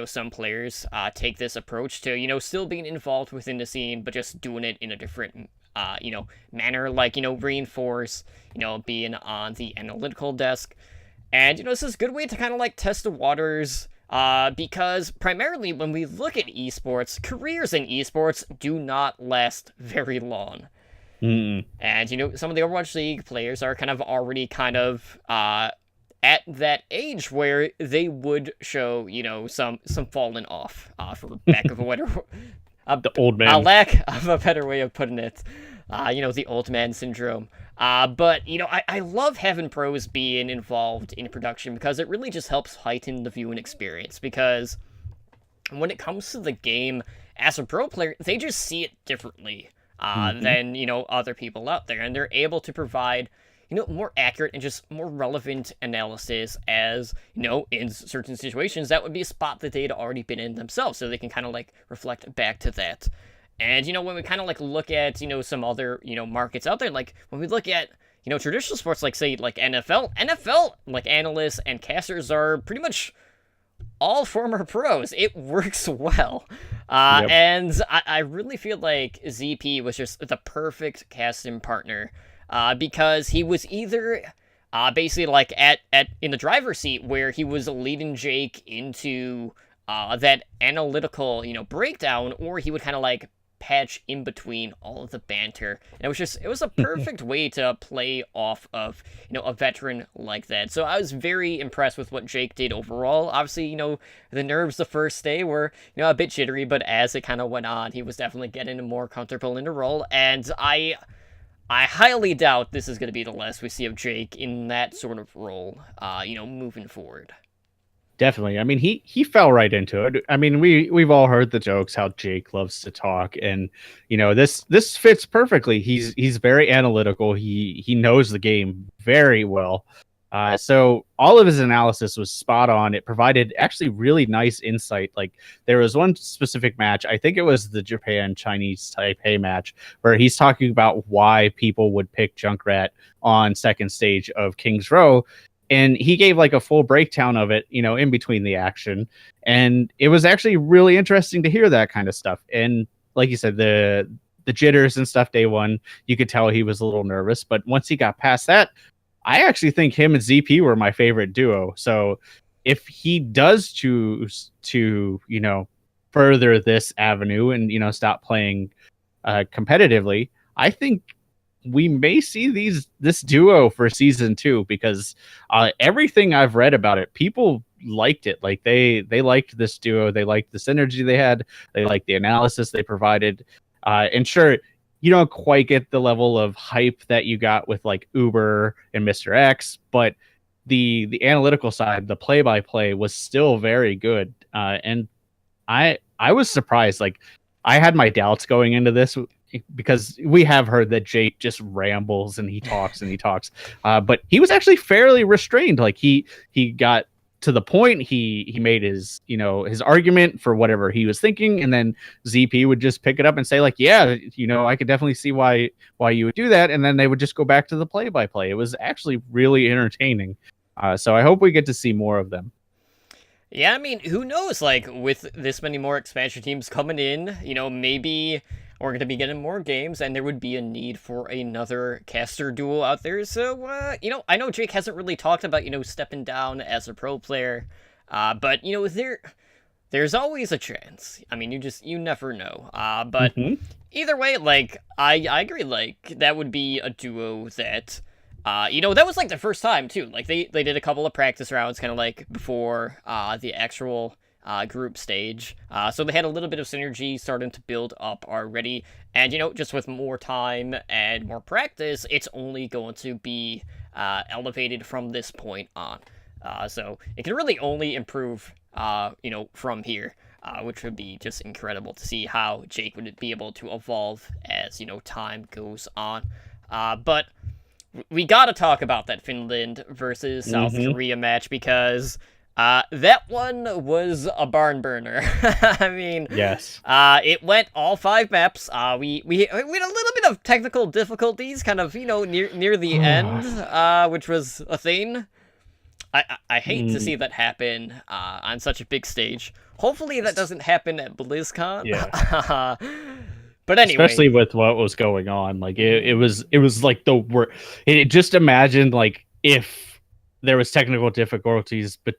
some players take this approach to, still being involved within the scene, but just doing it in a different, manner, like, Reinforce, being on the analytical desk. And, this is a good way to kind of, like, test the waters, because primarily when we look at esports, careers in esports do not last very long. Mm. And, some of the Overwatch League players are at that age where they would show, some falling off, for lack of a better the old man. A lack of a better way of putting it. The old man syndrome. But, I love having pros being involved in production because it really just helps heighten the viewing experience. Because when it comes to the game, as a pro player, they just see it differently than, other people out there. And they're able to provide, more accurate and just more relevant analysis as, in certain situations, that would be a spot that they'd already been in themselves. So they can kind of, like, reflect back to that. And, when we kind of, like, look at, some other, markets out there, like, when we look at, traditional sports, like, say, like, NFL, like, analysts and casters are pretty much all former pros. It works well. Yep. And I really feel like ZP was just the perfect casting partner, because he was either basically, like, at in the driver's seat where he was leading Jake into that analytical, breakdown, or he would kind of, like, patch in between all of the banter. And it was a perfect way to play off of, a veteran like that. So I was very impressed with what Jake did overall. Obviously, the nerves the first day were, a bit jittery, but as it kind of went on, he was definitely getting more comfortable in the role. And I highly doubt this is going to be the last we see of Jake in that sort of role, moving forward. Definitely. I mean, he fell right into it. I mean, we've all heard the jokes how Jake loves to talk, and this fits perfectly. He's very analytical. He knows the game very well. So all of his analysis was spot on. It provided actually really nice insight. Like, there was one specific match, I think it was the Japan-Chinese Taipei match, where he's talking about why people would pick Junkrat on second stage of King's Row. And he gave, like, a full breakdown of it, in between the action. And it was actually really interesting to hear that kind of stuff. And like you said, the jitters and stuff day one, you could tell he was a little nervous. But once he got past that, I actually think him and ZP were my favorite duo. So if he does choose to, further this avenue and, stop playing competitively, I think we may see this duo for season 2, because everything I've read about it, people liked it. Like, they liked this duo. They liked the synergy they had. They liked the analysis they provided. And sure, you don't quite get the level of hype that you got with, like, Uber and Mr. X, but the analytical side, the play-by-play, was still very good. And I was surprised. Like, I had my doubts going into this, because we have heard that Jake just rambles and he talks and he talks. But he was actually fairly restrained. Like, he got to the point, he made his, his argument for whatever he was thinking. And then ZP would just pick it up and say, like, yeah, I could definitely see why you would do that. And then they would just go back to the play-by-play. It was actually really entertaining. So I hope we get to see more of them. Yeah, I mean, who knows? Like, with this many more expansion teams coming in, maybe we're going to be getting more games, and there would be a need for another caster duo out there. So, I know Jake hasn't really talked about, stepping down as a pro player, but, there's always a chance. I mean, you never know. But either way, like, I agree, like, that would be a duo that, that was, like, the first time, too. Like, they did a couple of practice rounds, kind of, like, before the actual group stage. So they had a little bit of synergy starting to build up already. And, just with more time and more practice, it's only going to be elevated from this point on. So it can really only improve, from here, which would be just incredible to see how Jake would be able to evolve as, time goes on. But we got to talk about that Finland versus South Korea match because that one was a barn burner. I mean, yes. It went all 5 maps. We had a little bit of technical difficulties, kind of near the end, which was a thing. I hate to see that happen on such a big stage. Hopefully that doesn't happen at BlizzCon. Yeah. But anyway, especially with what was going on, like it was like the worst. Just imagine like if there was technical difficulties, but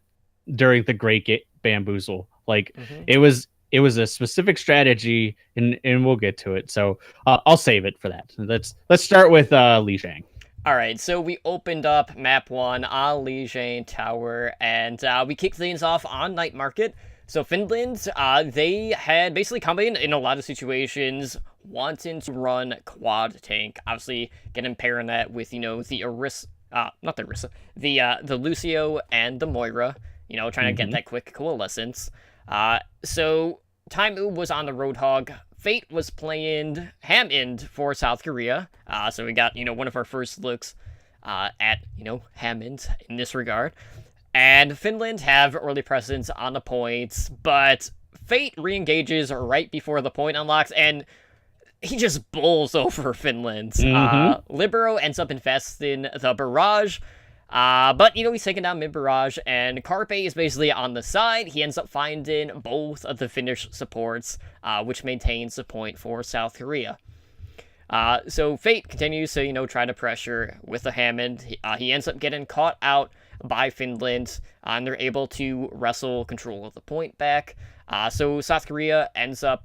during the Great Bamboozle, like it was a specific strategy, and we'll get to it. So I'll save it for that. Let's start with Li Zhang. All right, so we opened up map 1 on Li Zhang Tower, and we kicked things off on Night Market. So Finland, they had basically come in a lot of situations wanting to run quad tank. Obviously, getting pairing that with, the the Lucio and the Moira, trying to get that quick coalescence. So Taimu was on the Roadhog. Fate was playing Hammond for South Korea. So we got, one of our first looks at, Hammond in this regard. And Finland have early presence on the points, but Fate re-engages right before the point unlocks, and he just bowls over Finland. Libero ends up infesting the barrage, but, he's taking down mid-barrage, and Carpe is basically on the side. He ends up finding both of the Finnish supports, which maintains the point for South Korea. So Fate continues to, try to pressure with the Hammond. He ends up getting caught out by Finland, and they're able to wrestle control of the point back. So South Korea ends up,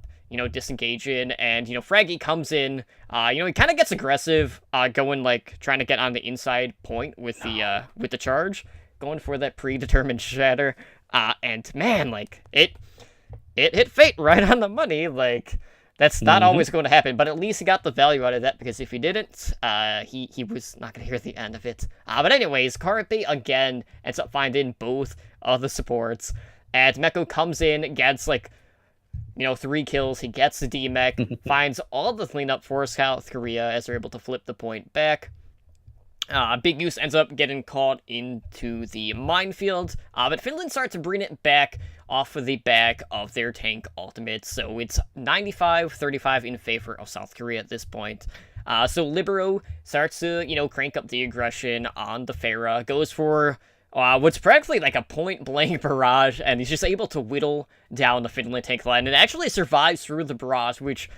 disengaging, and, Fraggy comes in, he kind of gets aggressive, going, trying to get on the inside point with the charge, going for that predetermined shatter, and man, it hit Fate right on the money, that's not always going to happen, but at least he got the value out of that, because if he didn't, he was not going to hear the end of it. But anyways, Carpe again ends up finding both of the supports, and Meko comes in, gets 3 kills, he gets the D-Mech, finds all the cleanup for South Korea as they're able to flip the point back. Big Goose ends up getting caught into the minefield, but Finland starts to bring it back off of the back of their tank ultimate, so it's 95-35 in favor of South Korea at this point. So Libero starts to, crank up the aggression on the Pharah, goes for what's practically a point-blank barrage, and he's just able to whittle down the Finland tank line, and actually survives through the barrage, which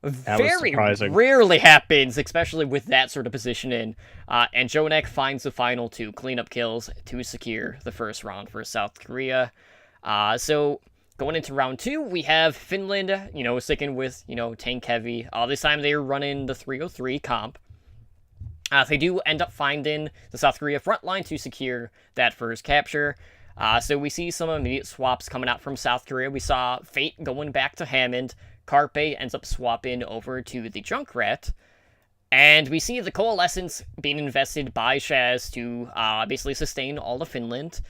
very rarely happens, especially with that sort of positioning. And Jonek finds the final 2 cleanup kills to secure the first round for South Korea. So going into round 2, we have Finland, sticking with, tank heavy. This time they're running the 303 comp. They do end up finding the South Korea front line to secure that first capture. So we see some immediate swaps coming out from South Korea. We saw Fate going back to Hammond. Carpe ends up swapping over to the Junkrat. And we see the Coalescence being invested by Shaz to basically sustain all of Finland.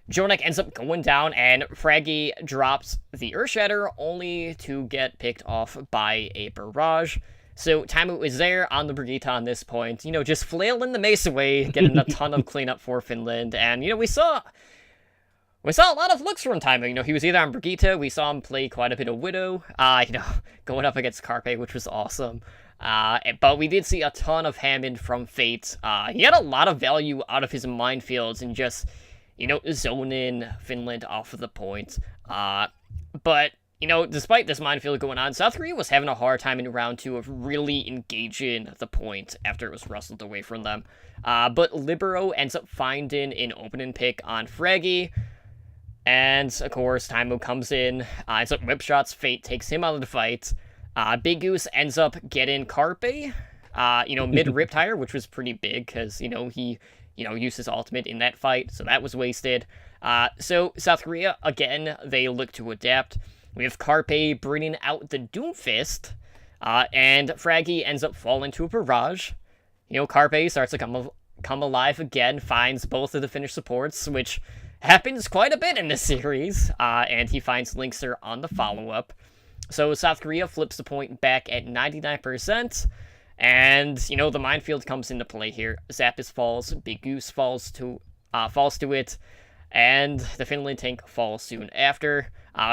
Jonek ends up going down, and Fraggy drops the Earthshatter, only to get picked off by a barrage. So Taimu is there on the Brigitte on this point, just flailing the mace away, getting a ton of cleanup for Finland. And, we saw a lot of looks from Taimu. He was either on Brigitte, we saw him play quite a bit of Widow, going up against Carpe, which was awesome. But we did see a ton of Hammond from Fate. He had a lot of value out of his minefields and just, zoning Finland off of the point. But, despite this minefield going on, South Korea was having a hard time in round 2 of really engaging the point after it was wrestled away from them. But Libero ends up finding an opening pick on Fraggy. And, of course, Taimu comes in, ends up whip shots, Fate takes him out of the fight. Big Goose ends up getting Carpe, mid-rip tire, which was pretty big, because, he use his ultimate in that fight, so that was wasted. So South Korea, again, they look to adapt. We have Carpe bringing out the Doomfist, and Fraggy ends up falling to a barrage. Carpe starts to come alive again, finds both of the Finnish supports, which happens quite a bit in this series, and he finds Linkster on the follow-up. So South Korea flips the point back at 99%, and, the minefield comes into play here. Zappis falls, Big Goose falls to it, and the Finland tank falls soon after.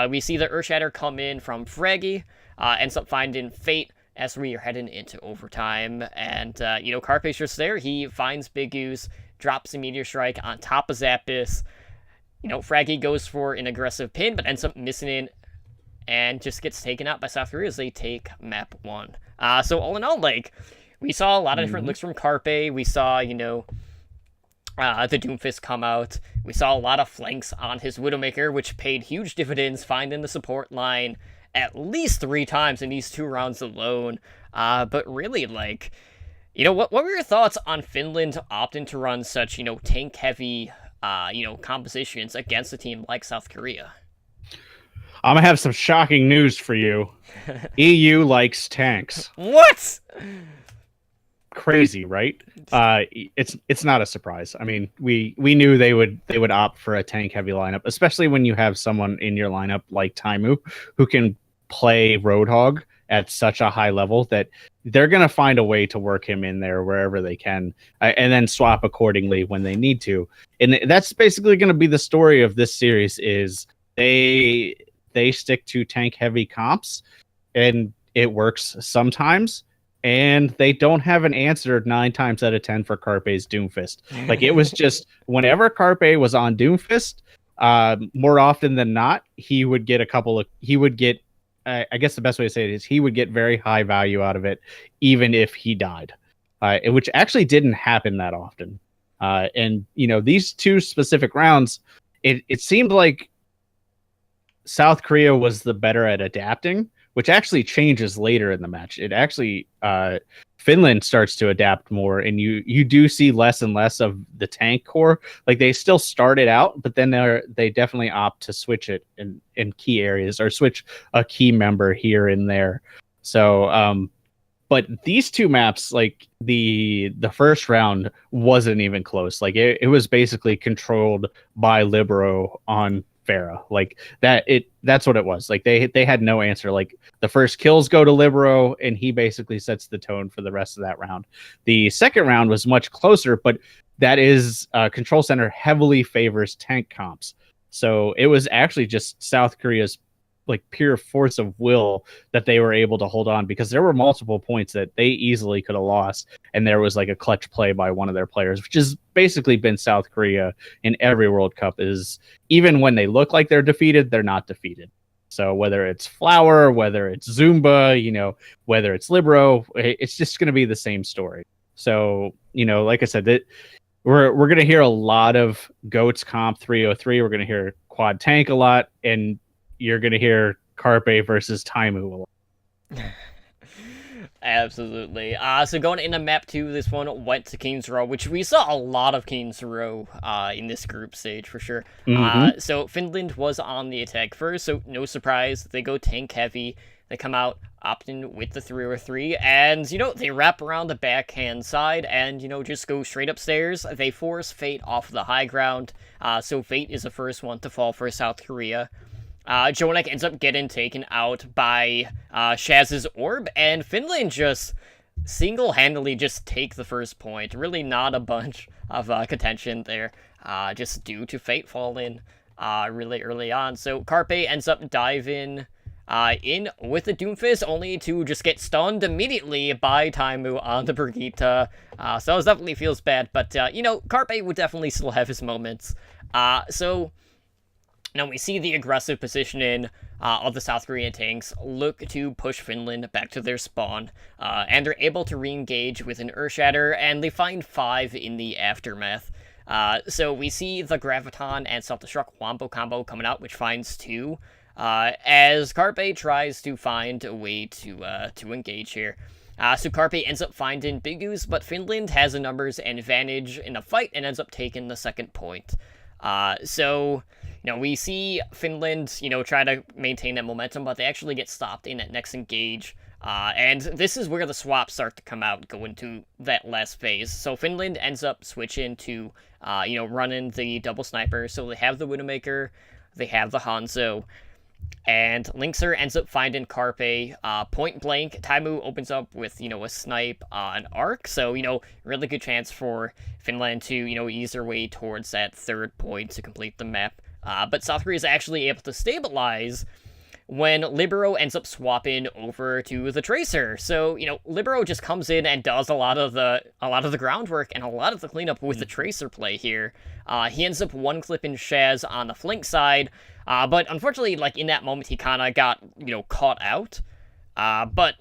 We see the Earthshatter come in from Fraggy, ends up finding Fate as we are heading into overtime, and, Carpe's just there. He finds Big Goose, drops a Meteor Strike on top of Zappis. Fraggy goes for an aggressive pin, but ends up missing it, and just gets taken out by South Korea as they take map 1. So all in all, we saw a lot of different looks from Carpe. We saw, the Doomfist come out. We saw a lot of flanks on his Widowmaker, which paid huge dividends, finding the support line at least 3 times in these 2 rounds alone. But really, what were your thoughts on Finland opting to run such, tank-heavy, compositions against a team like South Korea? I'm gonna have some shocking news for you. EU likes tanks. What? Crazy, right? It's not a surprise. I mean, we knew they would opt for a tank heavy lineup, especially when you have someone in your lineup like Taimu who can play Roadhog at such a high level that they're gonna find a way to work him in there wherever they can, and then swap accordingly when they need to. And that's basically gonna be the story of this series. Is they stick to tank heavy comps, and it works sometimes, and they don't have an answer 9 times out of 10 for Carpe's Doomfist. It was just whenever Carpe was on Doomfist, more often than not, he would get I guess the best way to say it is he would get very high value out of it, even if he died, which actually didn't happen that often. And these 2 specific rounds, it seemed like South Korea was the better at adapting, which actually changes later in the match. It actually Finland starts to adapt more, and you do see less and less of the tank core. They still start it out, but then they definitely opt to switch it in key areas, or switch a key member here and there. So but these 2 maps, the first round wasn't even close. It was basically controlled by Libero on Farah. That's what it was. They had no answer. The first kills go to Libero, and he basically sets the tone for the rest of that round. The second round was much closer, but that is Control Center heavily favors tank comps. So it was actually just South Korea's pure force of will that they were able to hold on, because there were multiple points that they easily could have lost, and there was a clutch play by one of their players, which has basically been South Korea in every World Cup. Is even when they look like they're defeated, they're not defeated. So whether it's Flower, whether it's Zumba, whether it's Libero, it's just going to be the same story. So like I said, that we're going to hear a lot of Goats comp 303. We're going to hear quad tank a lot, and you're going to hear Carpe versus Taimu a lot. Absolutely. So going into map 2, this one went to King's Row, which we saw a lot of King's Row in this group stage for sure. So Finland was on the attack first, so no surprise. They go tank heavy. They come out opting with the 303, and, they wrap around the backhand side and, just go straight upstairs. They force Fate off the high ground, so Fate is the first one to fall for South Korea. Jonak ends up getting taken out by Shaz's orb, and Finland just single-handedly just take the first point. Really not a bunch of contention there, just due to Fate falling really early on. So Carpe ends up diving in with the Doomfist, only to just get stunned immediately by Taimu on the Brigitte. So it definitely feels bad, but, Carpe would definitely still have his moments. So now we see the aggressive positioning of the South Korean tanks look to push Finland back to their spawn, and they're able to re-engage with an Earthshatter, and they find 5 in the aftermath. So we see the Graviton and Self-Destruct Wombo combo coming out, which finds 2. as Carpe tries to find a way to engage here. So Carpe ends up finding Bigus, but Finland has a numbers advantage in a fight and ends up taking the second point. So we see Finland, try to maintain that momentum, but they actually get stopped in that next engage. And this is where the swaps start to come out, go into that last phase. So Finland ends up switching to, running the double sniper. So they have the Widowmaker, they have the Hanzo, and Linkser ends up finding Carpe point blank. Taimu opens up with, a snipe an arc. So, really good chance for Finland to, ease their way towards that third point to complete the map. But South Korea is actually able to stabilize when Libero ends up swapping over to the Tracer. So, Libero just comes in and does a lot of the groundwork and a lot of the cleanup with the Tracer play here. He ends up one-clipping Shaz on the flank side, but unfortunately, in that moment, he kind of got, caught out. But,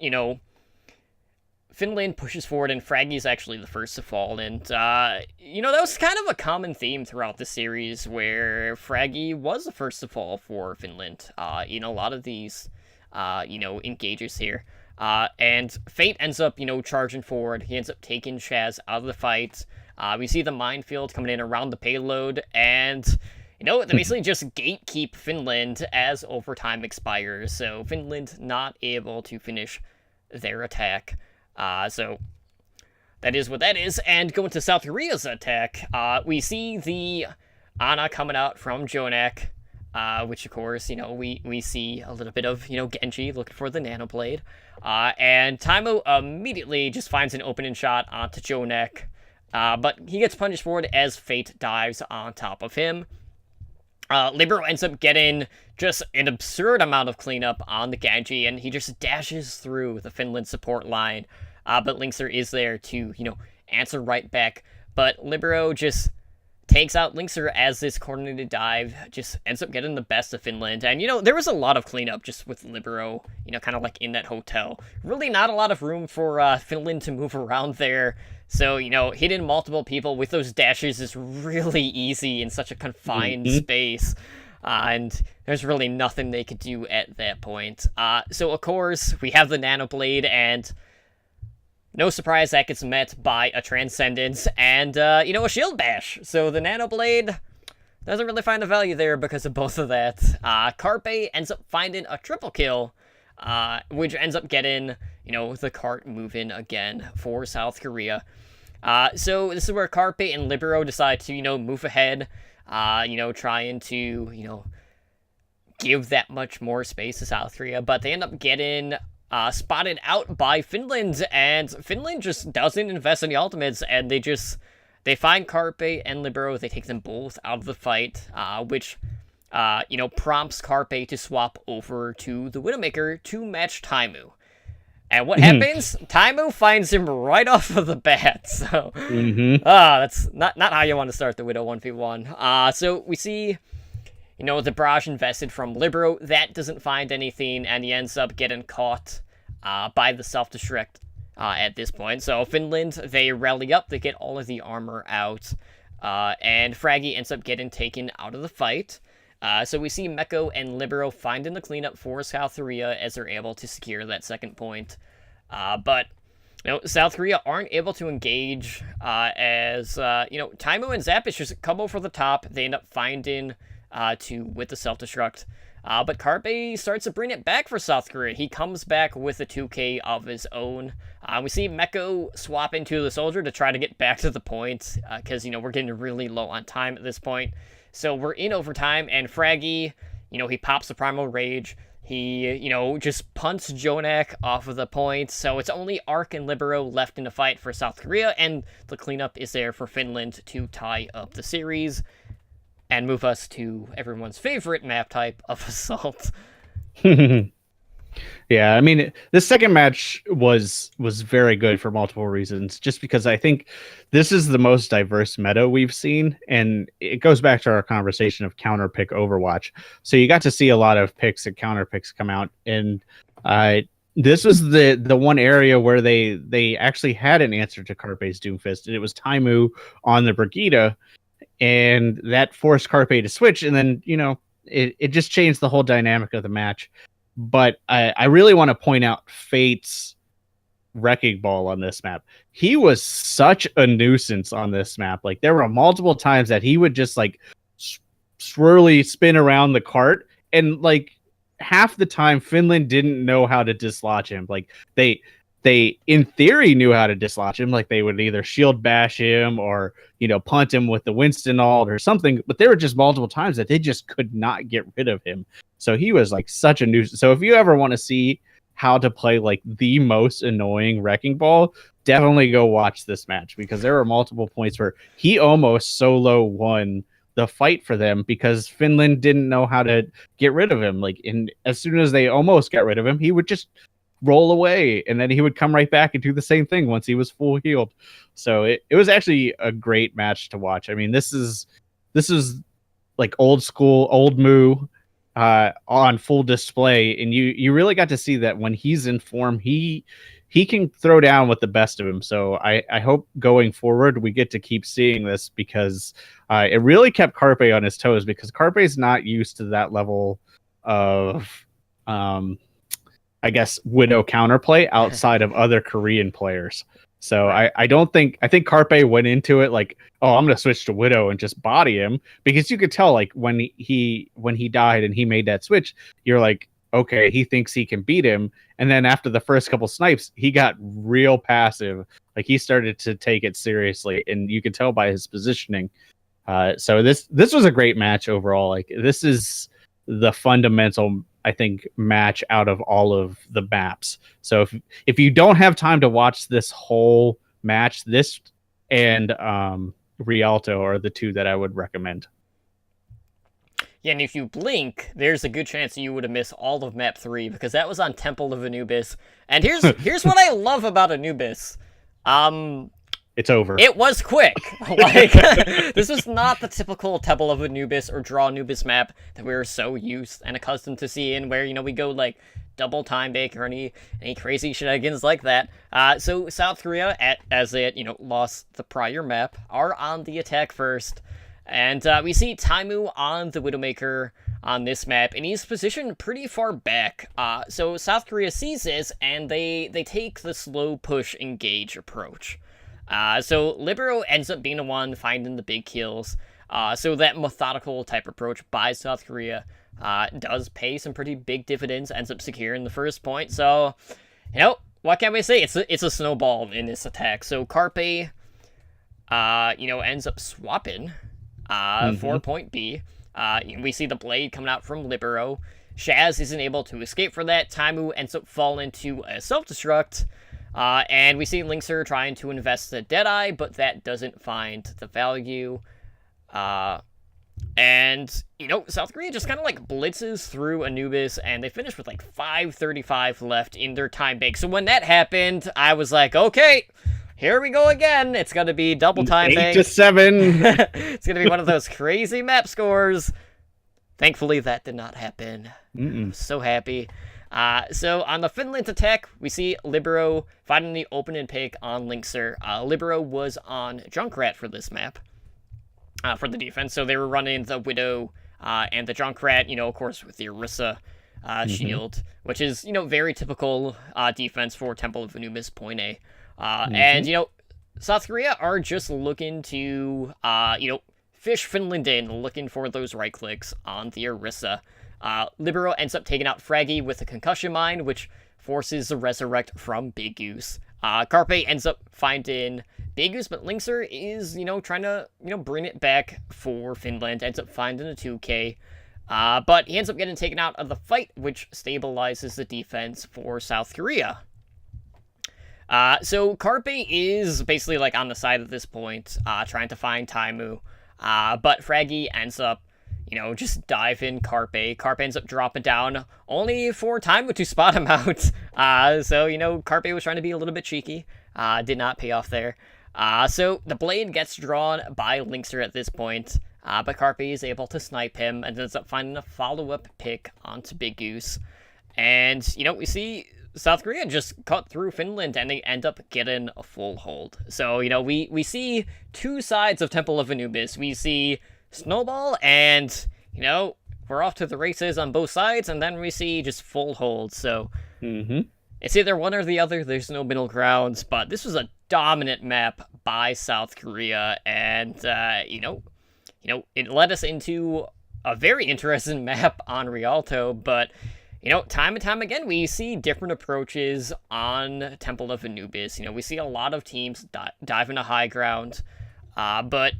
Finland pushes forward, and Fraggy's actually the first to fall, and, that was kind of a common theme throughout the series, where Fraggy was the first to fall for Finland, in a lot of these, engages here. And Fate ends up, charging forward. He ends up taking Shaz out of the fight. We see the minefield coming in around the payload, and, they basically just gatekeep Finland as overtime expires, so Finland not able to finish their attack. So that is what that is. And going to South Korea's attack, we see the Ana coming out from Jonak, which of course, we see a little bit of, Genji looking for the Nanoblade. And Taimo immediately just finds an opening shot onto Jonak, but he gets punished for it as Fate dives on top of him. Libero ends up getting just an absurd amount of cleanup on the Genji, and he just dashes through the Finland support line. But Linkser is there to, answer right back. But Libero just takes out Linkser as this coordinated dive just ends up getting the best of Finland. And, there was a lot of cleanup just with Libero, kind of like in that hotel. Really not a lot of room for Finland to move around there. So, hitting multiple people with those dashes is really easy in such a confined space. And there's really nothing they could do at that point. So, of course, we have the Nanoblade, and no surprise that gets met by a Transcendence and, a Shield Bash. So the Nanoblade doesn't really find the value there because of both of that. Carpe ends up finding a triple kill, which ends up getting, the cart moving again for South Korea. So this is where Carpe and Libero decide to, move ahead, trying to, give that much more space to South Korea, but they end up getting spotted out by Finland, and Finland just doesn't invest in the ultimates, and they find Carpe and Libero. They take them both out of the fight, which prompts Carpe to swap over to the Widowmaker to match Taimu. And what happens? Taimu finds him right off of the bat. So, that's not how you want to start the Widow 1v1. So we see, the barrage invested from Libero. That doesn't find anything, and he ends up getting caught by the self-destruct at this point. So Finland, they rally up, they get all of the armor out, and Fraggy ends up getting taken out of the fight. So we see Meko and Libero finding the cleanup for South Korea as they're able to secure that second point. But South Korea aren't able to engage as Taimu and Zappish just come over the top. They end up finding with the self-destruct. But Carpe starts to bring it back for South Korea. He comes back with a 2K of his own. We see Meko swap into the soldier to try to get back to the point, because, we're getting really low on time at this point. So we're in overtime, and Fraggy, he pops the Primal Rage. He, just punts Jonak off of the point. So it's only Ark and Libero left in the fight for South Korea, and the cleanup is there for Finland to tie up the series and move us to everyone's favorite map type of Assault. Yeah, I mean, the second match was very good for multiple reasons, just because I think this is the most diverse meta we've seen, and it goes back to our conversation of counter pick Overwatch. So you got to see a lot of picks and counter picks come out, and this was the one area where they actually had an answer to Carpe's Doomfist, and it was Taimu on the Brigida, and that forced Carpe to switch, and then, it just changed the whole dynamic of the match. But I really want to point out Fate's wrecking ball on this map. He was such a nuisance on this map. Like there were multiple times that he would just like swirly spin around the cart, and like half the time Finland didn't know how to dislodge him. Like they in theory knew how to dislodge him. Like they would either shield bash him or, you know, punt him with the Winston ult or something. But there were just multiple times that they just could not get rid of him. So he was like such a nuisance. So if you ever want to see how to play like the most annoying wrecking ball, definitely go watch this match, because there were multiple points where he almost solo won the fight for them because Finland didn't know how to get rid of him. Like, as soon as they almost got rid of him, he would just roll away, and then he would come right back and do the same thing once he was full healed. So it was actually a great match to watch. I mean, this is like old school, old Moo on full display, and you really got to see that when he's in form, he can throw down with the best of him. So I hope going forward we get to keep seeing this, because it really kept Carpe on his toes, because Carpe's not used to that level of I guess Widow counterplay outside of other Korean players. So right. I think Carpe went into it like, oh, I'm gonna switch to Widow and just body him, because you could tell like when he died and he made that switch, you're like, okay, he thinks he can beat him. And then after the first couple snipes, he got real passive. Like he started to take it seriously, and you could tell by his positioning. So this was a great match overall. Like this is the fundamental, I think, match out of all of the maps. So if you don't have time to watch this whole match, this and Rialto are the two that I would recommend. Yeah, and if you blink, there's a good chance you would have missed all of map 3, because that was on Temple of Anubis. And here's what I love about Anubis. It's over. It was quick. Like, this was not the typical Temple of Anubis or Draw Anubis map that we were so used and accustomed to seeing, where, you know, we go like double time bake or any crazy shenanigans like that. So South Korea, as it, you know, lost the prior map, are on the attack first. And we see Taimu on the Widowmaker on this map, and he's positioned pretty far back. So South Korea sees this, and they take the slow push engage approach. So Libero ends up being the one finding the big kills. So that methodical type approach by South Korea does pay some pretty big dividends, ends up securing the first point. So, you know, what can we say? It's a snowball in this attack. So Carpe, you know, ends up swapping for point B. We see the blade coming out from Libero. Shaz isn't able to escape from that. Taimu ends up falling into a self-destruct. And we see Linkser trying to invest the Deadeye, but that doesn't find the value. And, you know, South Korea just kind of like blitzes through Anubis, and they finish with like 5:35 left in their time bank. So when that happened, I was like, okay, here we go again. It's going to be double time bank. 8-7. It's going to be one of those crazy map scores. Thankfully, that did not happen. I'm so happy. So on the Finland attack, we see Libero finding the open and pick on Linkser. Libero was on Junkrat for this map, for the defense. So they were running the Widow and the Junkrat, you know, of course, with the Orisa shield, which is, you know, very typical defense for Temple of Anubis point A. And, you know, South Korea are just looking to, you know, fish Finland in, looking for those right clicks on the Orisa. Libero ends up taking out Fraggy with a concussion mine, which forces the resurrect from Big Goose. Carpe ends up finding Big Goose, but Linkser is, you know, trying to, you know, bring it back for Finland. Ends up finding a 2K. But he ends up getting taken out of the fight, which stabilizes the defense for South Korea. So Carpe is basically like on the side at this point, trying to find Taimu. But Fraggy ends up, you know, just dive in Carpe. Carpe ends up dropping down, only for Taimu to spot him out. So, you know, Carpe was trying to be a little bit cheeky. Did not pay off there. So the blade gets drawn by Linkser at this point. But Carpe is able to snipe him and ends up finding a follow-up pick onto Big Goose. And, you know, we see South Korea just cut through Finland, and they end up getting a full hold. So, you know, we see two sides of Temple of Anubis. We see Snowball and, you know, we're off to the races on both sides, and then we see just full holds. So Mm-hmm. it's either one or the other. There's no middle grounds. But this was a dominant map by South Korea, and it led us into a very interesting map on Rialto. But time and time again, we see different approaches on Temple of Anubis. We see a lot of teams dive into high ground, but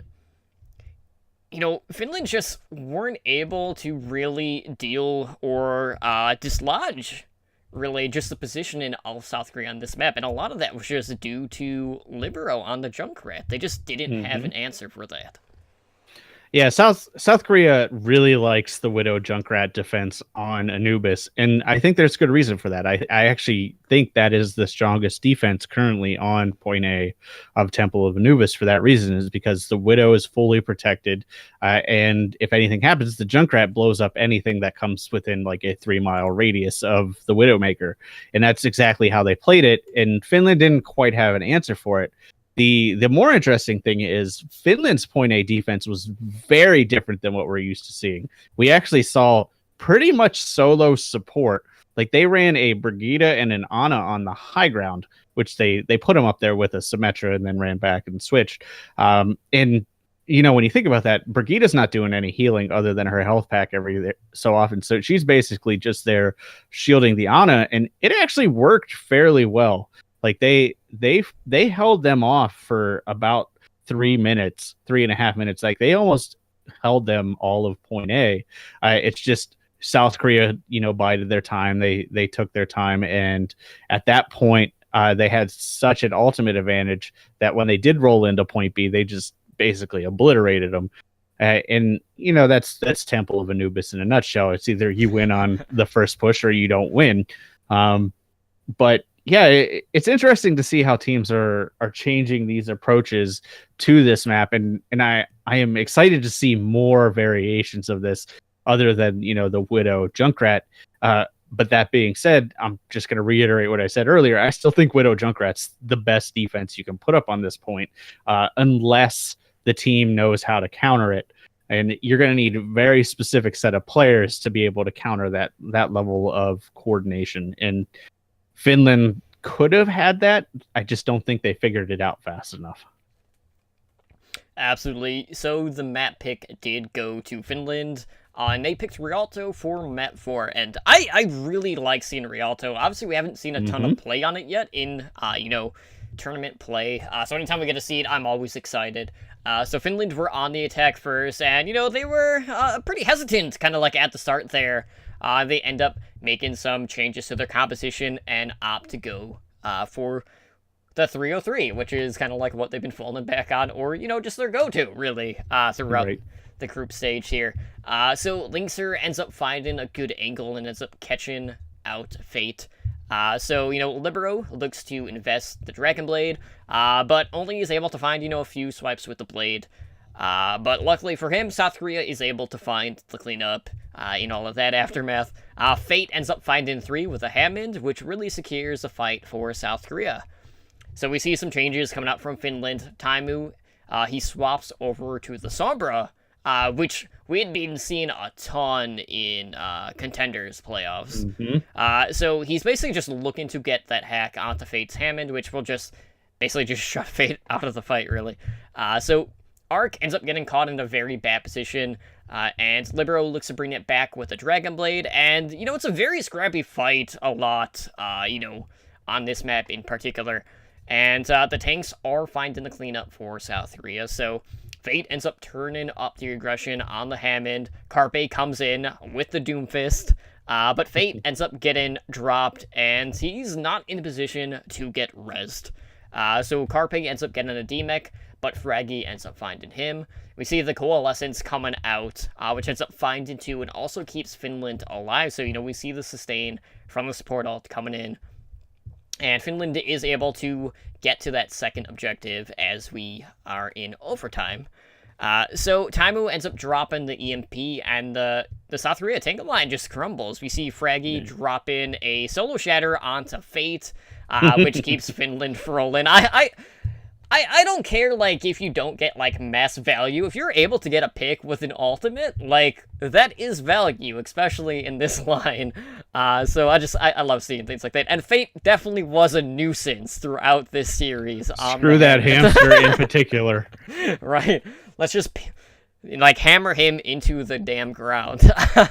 Finland just weren't able to really deal or dislodge really just the positioning of South Korea on this map, and a lot of that was just due to Libero on the Junkrat. They just didn't have an answer for that. Yeah, South Korea really likes the Widow Junkrat defense on Anubis, and I think there's good reason for that. I actually think that is the strongest defense currently on point A of Temple of Anubis for that reason, is because the Widow is fully protected, and if anything happens, the Junkrat blows up anything that comes within like a 3-mile radius of the Widowmaker, and that's exactly how they played it, and Finland didn't quite have an answer for it. The more interesting thing is Finland's point A defense was very different than what we're used to seeing. We actually saw pretty much solo support. Like they ran a Brigida and an Ana on the high ground, which they put them up there with a Symmetra and then ran back and switched. And when you think about that, Brigida's not doing any healing other than her health pack every so often. So she's basically just there shielding the Ana, and it actually worked fairly well. Like they held them off for about 3.5 minutes. Like they almost held them all of point A. It's just South Korea, bided their time. They took their time, and at that point, they had such an ultimate advantage that when they did roll into point B, they just basically obliterated them. And that's Temple of Anubis in a nutshell. It's either you win on the first push or you don't win. But yeah, it's interesting to see how teams are changing these approaches to this map, and I am excited to see more variations of this other than the Widow Junkrat. But that being said, I'm just going to reiterate what I said earlier. I still think Widow Junkrat's the best defense you can put up on this point, unless the team knows how to counter it. And you're going to need a very specific set of players to be able to counter that level of coordination. And Finland could have had that. I just don't think they figured it out fast enough. Absolutely. So the map pick did go to Finland, and they picked Rialto for map 4. And I really like seeing Rialto. Obviously, we haven't seen a ton of play on it yet in, tournament play. So anytime we get to see it, I'm always excited. So Finland were on the attack first, and, they were pretty hesitant, kind of like at the start there. They end up making some changes to their composition and opt to go for the 303, which is kind of like what they've been falling back on, or, just their go-to, really, throughout the group stage here. So Linkser ends up finding a good angle and ends up catching out Fate. So Libero looks to invest the Dragon Blade, but only is able to find, a few swipes with the blade. But luckily for him, South Korea is able to find the cleanup in all of that aftermath. Fate ends up finding 3 with a Hammond, which really secures the fight for South Korea. So we see some changes coming out from Finland. Taimu, he swaps over to the Sombra, which we had been seeing a ton in Contenders playoffs. So he's basically just looking to get that hack onto Fate's Hammond, which will just basically just shut Fate out of the fight, really. So Arc ends up getting caught in a very bad position, and Libero looks to bring it back with a Dragon Blade, and, it's a very scrappy fight a lot, on this map in particular. And the tanks are finding the cleanup for South Korea, so Fate ends up turning up the aggression on the Hammond. Carpe comes in with the Doomfist, but Fate ends up getting dropped, and he's not in a position to get rezzed. So Carpe ends up getting a D-Mech, but Fraggy ends up finding him. We see the Coalescence coming out, which ends up finding 2 and also keeps Finland alive. So, we see the sustain from the support ult coming in. And Finland is able to get to that second objective as we are in overtime. So Taimu ends up dropping the EMP, and the South Korea tank line just crumbles. We see Fraggy drop in a Solo Shatter onto Fate, which keeps Finland rolling. I I don't care, like, if you don't get, like, mass value. If you're able to get a pick with an ultimate, like, that is value, especially in this line. So I love seeing things like that. And Fate definitely was a nuisance throughout this series. Screw that hamster in particular. Right. Let's just, like, hammer him into the damn ground.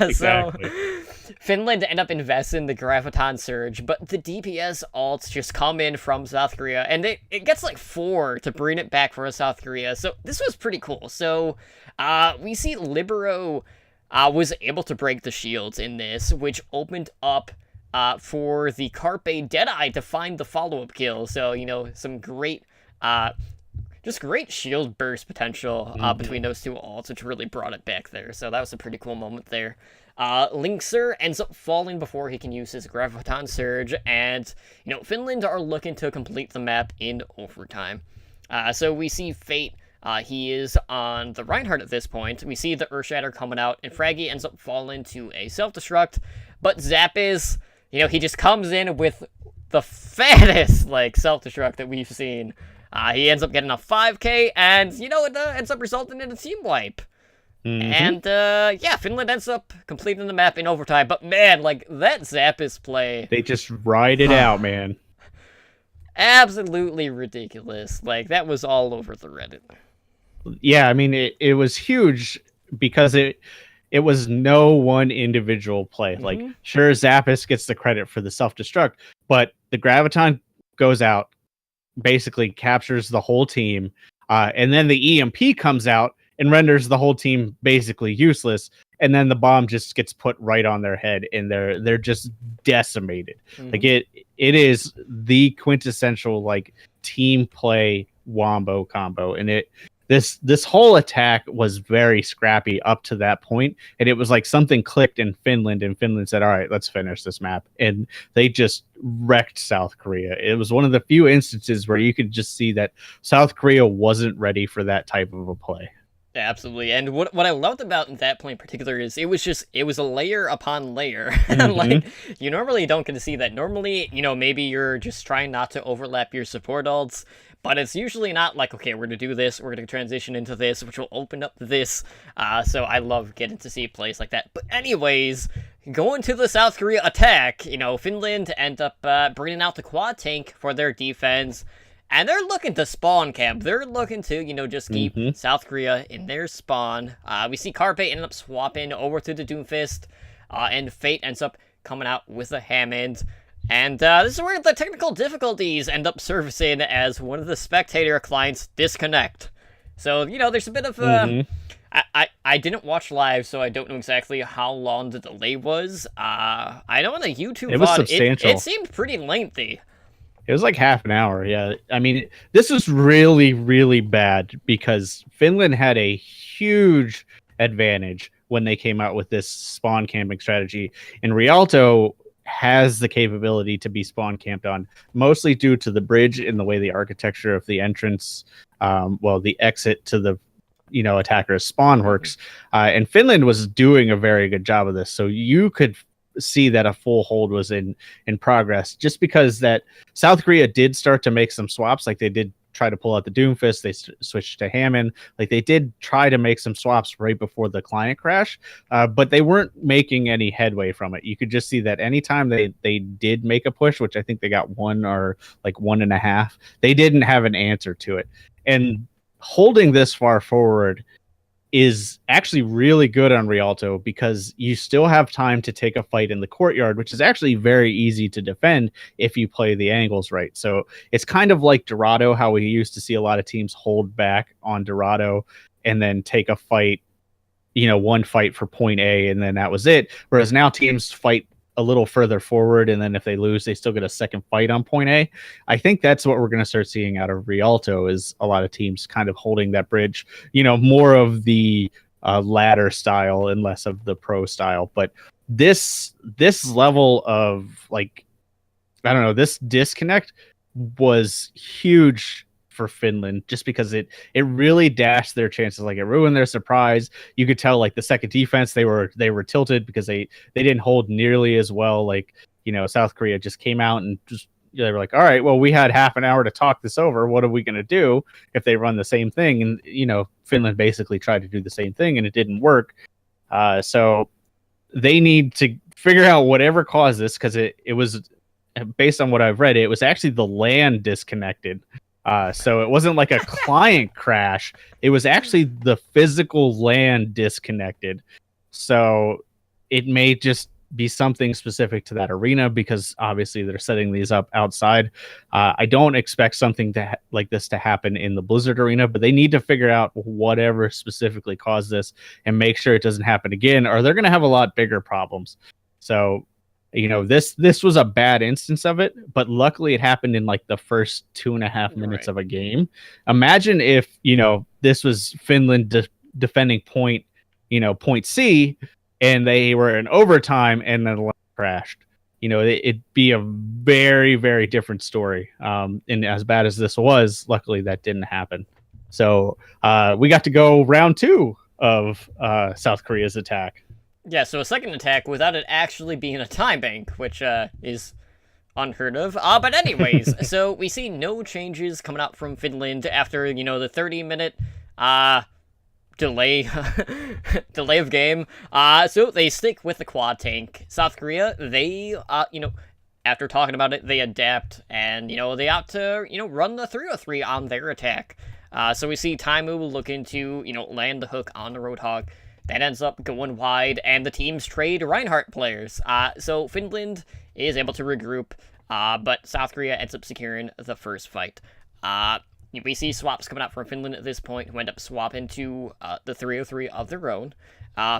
Exactly. So, Finland end up investing the Graviton Surge, but the DPS ults just come in from South Korea, and it gets like 4 to bring it back for South Korea. So this was pretty cool. So we see Libero was able to break the shields in this, which opened up for the Carpe Deadeye to find the follow-up kill. So, you know, some great... just great shield burst potential between those two ults, which really brought it back there. So that was a pretty cool moment there. Linkser ends up falling before he can use his Graviton Surge, and, you know, Finland are looking to complete the map in overtime. So we see Fate, he is on the Reinhardt at this point. We see the Earthshatter coming out, and Fraggy ends up falling to a self-destruct, but Zappiz, you know, he just comes in with the fattest, like, self-destruct that we've seen. He ends up getting a 5k, and, you know, it ends up resulting in a team wipe. And, yeah, Finland ends up completing the map in overtime. But, man, like, that Zappiz play... They just ride it out, man. Absolutely ridiculous. Like, that was all over the Reddit. Yeah, I mean, it was huge because it was no one individual play. Like, sure, Zappiz gets the credit for the self-destruct, but the Graviton goes out, basically captures the whole team, and then the EMP comes out and renders the whole team basically useless, and then the bomb just gets put right on their head, and they're just decimated. Like, it is the quintessential, like, team play wombo combo, and this whole attack was very scrappy up to that point, and it was like something clicked in Finland, and Finland said, all right, let's finish this map, and they just wrecked South Korea. It was one of the few instances where you could just see that South Korea wasn't ready for that type of a play. Absolutely. And what I loved about that play in particular is it was a layer upon layer. Like, you normally don't get to see that. Normally, you know, maybe you're just trying not to overlap your support ults, but it's usually not like, okay, we're going to do this, we're going to transition into this, which will open up this. So I love getting to see plays like that. But anyways, going to the South Korea attack, you know, Finland end up bringing out the quad tank for their defense. And they're looking to spawn camp. They're looking to, you know, just keep South Korea in their spawn. We see Carpe end up swapping over to the Doomfist. And Fate ends up coming out with a Hammond. And this is where the technical difficulties end up surfacing as one of the spectator clients disconnect. So, you know, there's a bit of... I didn't watch live, so I don't know exactly how long the delay was. I know on the YouTube it was VOD, substantial. It seemed pretty lengthy. It was like half an hour, yeah. I mean, this was really, really bad because Finland had a huge advantage when they came out with this spawn camping strategy. And Rialto has the capability to be spawn camped on, mostly due to the bridge and the way the architecture of the entrance, the exit to the attacker's spawn works. And Finland was doing a very good job of this. So you could see that a full hold was in progress, just because that South Korea did start to make some swaps. Like, they did try to pull out the Doomfist, they switched to Hammond. Like, they did try to make some swaps right before the client crash, but they weren't making any headway from it. You could just see that anytime they did make a push, which I think they got 1 or like 1.5, they didn't have an answer to it. And holding this far forward is actually really good on Rialto, because you still have time to take a fight in the courtyard, which is actually very easy to defend if you play the angles right. So it's kind of like Dorado, how we used to see a lot of teams hold back on Dorado and then take a fight, one fight for point A, and then that was it. Whereas now teams fight a little further forward, and then if they lose, they still get a second fight on point A. I think that's what we're going to start seeing out of Rialto, is a lot of teams kind of holding that bridge, more of the ladder style and less of the pro style. But this level of, like, I don't know, this disconnect was huge for Finland, just because it really dashed their chances. Like, it ruined their surprise. You could tell, like, the second defense, they were tilted because they didn't hold nearly as well. Like, South Korea just came out and just they were like, all right, well, we had half an hour to talk this over. What are we going to do if they run the same thing? And, Finland basically tried to do the same thing and it didn't work. So they need to figure out whatever caused this, because it was, based on what I've read, it was actually the LAN disconnected. So it wasn't like a client crash. It was actually the physical LAN disconnected. So it may just be something specific to that arena, because obviously they're setting these up outside. I don't expect something like this to happen in the Blizzard arena, but they need to figure out whatever specifically caused this and make sure it doesn't happen again, or they're going to have a lot bigger problems. So, this was a bad instance of it, but luckily it happened in like the first 2.5 minutes of a game. Imagine if, this was Finland defending point C, and they were in overtime and then crashed. It'd be a very, very different story. And as bad as this was, luckily that didn't happen. So we got to go round 2 of South Korea's attack. Yeah, so a second attack without it actually being a time bank, which is unheard of. But anyways, so we see no changes coming out from Finland after, the 30-minute delay of game. So they stick with the quad tank. South Korea, they after talking about it, they adapt and they opt to run the 303 on their attack. So we see Taimu looking to land the hook on the Roadhog. That ends up going wide, and the teams trade Reinhardt players. So Finland is able to regroup, but South Korea ends up securing the first fight. We see swaps coming out from Finland at this point, who end up swapping to the 303 of their own.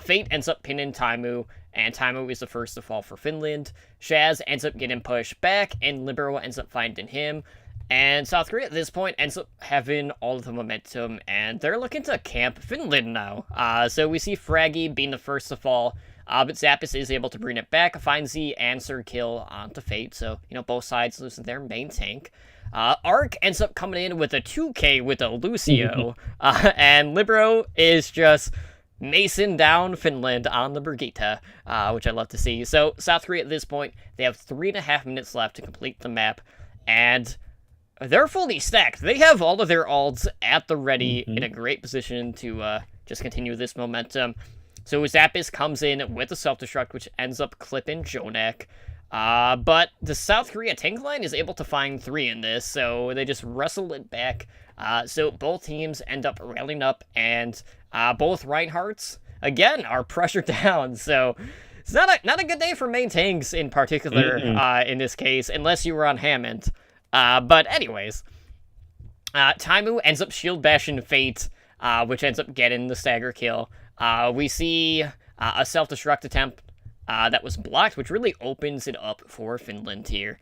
Fate ends up pinning Taimu, and Taimu is the first to fall for Finland. Shaz ends up getting pushed back, and Libero ends up finding him. And South Korea at this point ends up having all of the momentum, and they're looking to camp Finland now. So we see Fraggy being the first to fall, but Zappis is able to bring it back, finds the answer kill onto Fate, so, both sides losing their main tank. Arc ends up coming in with a 2K with a Lucio, and Libero is just macing down Finland on the Brigitte, which I love to see. So South Korea at this point, they have 3.5 minutes left to complete the map, and they're fully stacked. They have all of their ults at the ready in a great position to just continue this momentum. So Zappis comes in with a self-destruct, which ends up clipping Jonak. But the South Korea tank line is able to find 3 in this, so they just wrestle it back. So both teams end up rallying up, and both Reinhardts, again, are pressured down. So it's not a good day for main tanks in particular in this case, unless you were on Hammond. But anyways, Taimu ends up shield bashing Fate, which ends up getting the stagger kill. We see a self-destruct attempt that was blocked, which really opens it up for Finland here.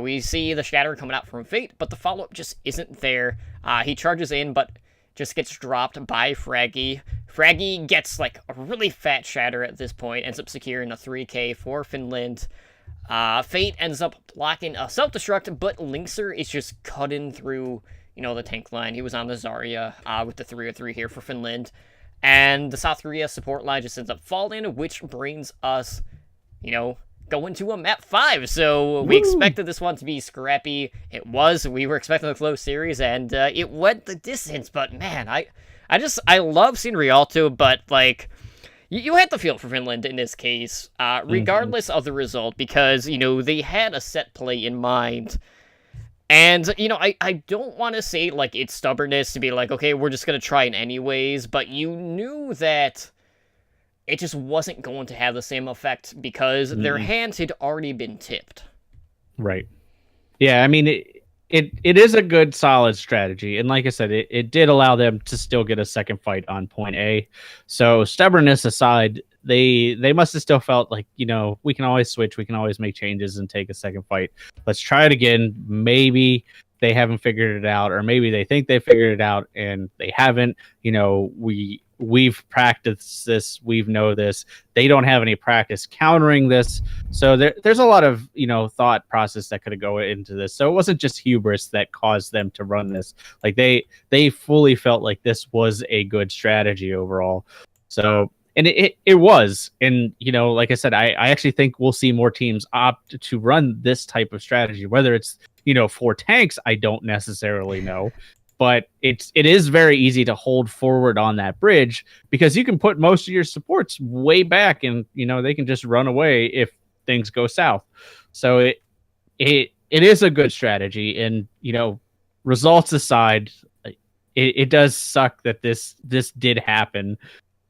We see the shatter coming out from Fate, but the follow-up just isn't there. He charges in, but just gets dropped by Fraggy. Fraggy gets like a really fat shatter at this point, ends up securing a 3K for Finland. Fate ends up blocking a self-destruct, but Linkser is just cutting through, the tank line. He was on the Zarya with the 303 here for Finland. And the South Korea support line just ends up falling, which brings us, going to a map 5. So we expected this one to be scrappy. It was. We were expecting a close series, and it went the distance. But man, I love seeing Rialto, but like, you had to feel for Finland in this case, regardless of the result, because, they had a set play in mind. And, I don't want to say, like, it's stubbornness to be like, okay, we're just going to try it anyways, but you knew that it just wasn't going to have the same effect because their hands had already been tipped. Right. Yeah, I mean, it is a good, solid strategy. And like I said, it did allow them to still get a second fight on point A. So stubbornness aside, they must have still felt like, we can always switch. We can always make changes and take a second fight. Let's try it again. Maybe they haven't figured it out, or maybe they think they figured it out and they haven't. We've practiced this. We know this. They don't have any practice countering this. So there's a lot of, thought process that could go into this. So it wasn't just hubris that caused them to run this. Like they fully felt like this was a good strategy overall. So And it was. And, like I said, I actually think we'll see more teams opt to run this type of strategy. Whether it's, for tanks, I don't necessarily know. But it is very easy to hold forward on that bridge because you can put most of your supports way back and, they can just run away if things go south. So it is a good strategy. And, results aside, it does suck that this did happen.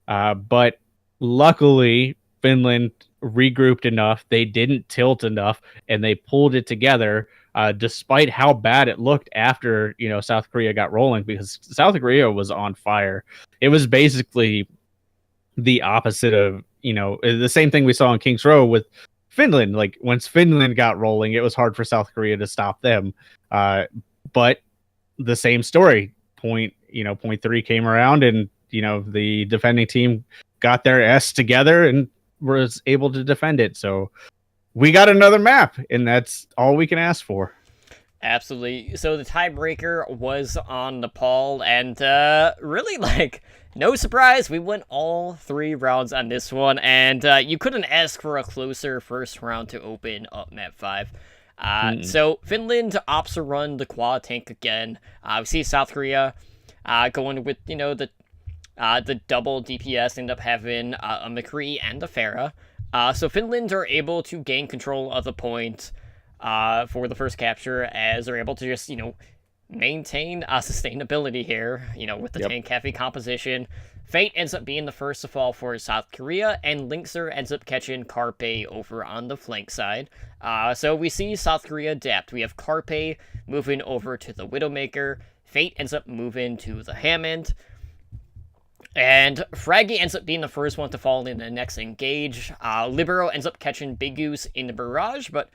But luckily, Finland regrouped enough. They didn't tilt enough, and they pulled it together. Despite how bad it looked after South Korea got rolling, because South Korea was on fire. It was basically the opposite of the same thing we saw in Kings Row with Finland. Like once Finland got rolling, it was hard for South Korea to stop them. But the same story. Point 3 came around, and the defending team got their S together and was able to defend it. So we got another map, and that's all we can ask for. Absolutely. So the tiebreaker was on Nepal, and really, no surprise, we went all 3 rounds on this one, and you couldn't ask for a closer first round to open up map 5. So Finland opts to run the quad tank again. We see South Korea going with, the double DPS, end up having a McCree and a Farah. So Finland are able to gain control of the point for the first capture, as they're able to just, maintain sustainability here, with the tank heavy composition. Fate ends up being the first to fall for South Korea, and Linkser ends up catching Carpe over on the flank side. So we see South Korea adapt. We have Carpe moving over to the Widowmaker. Fate ends up moving to the Hammond. And Fraggy ends up being the first one to fall in the next engage. Libero ends up catching Big Goose in the barrage, but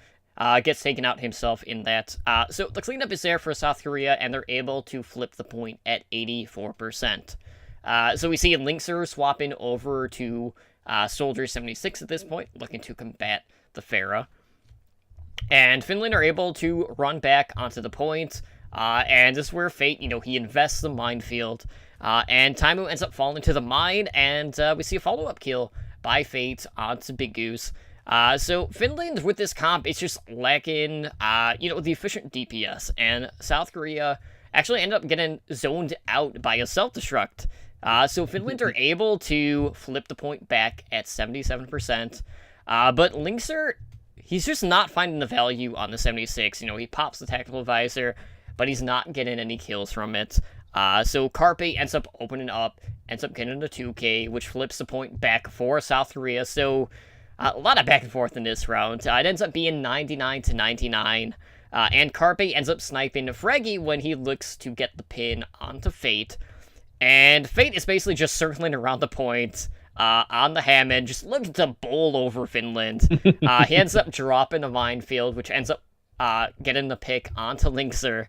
gets taken out himself in that. So the cleanup is there for South Korea, and they're able to flip the point at 84%. So we see Linkser swapping over to Soldier 76 at this point, looking to combat the Farah. And Finland are able to run back onto the point, and this is where Fate, he invests the minefield, and Taimu ends up falling to the mine, and we see a follow-up kill by Fate onto Big Goose. So Finland, with this comp, it's just lacking, the efficient DPS, and South Korea actually end up getting zoned out by a self-destruct. So Finland are able to flip the point back at 77%, but Linkser, he's just not finding the value on the 76. He pops the tactical visor, but he's not getting any kills from it. So Carpe ends up opening up, ends up getting a 2K, which flips the point back for South Korea. So a lot of back and forth in this round. It ends up being 99-99. And Carpe ends up sniping Fraggy when he looks to get the pin onto Fate. And Fate is basically just circling around the point on the Hammond, just looking to bowl over Finland. He ends up dropping a minefield, which ends up getting the pick onto Linkser.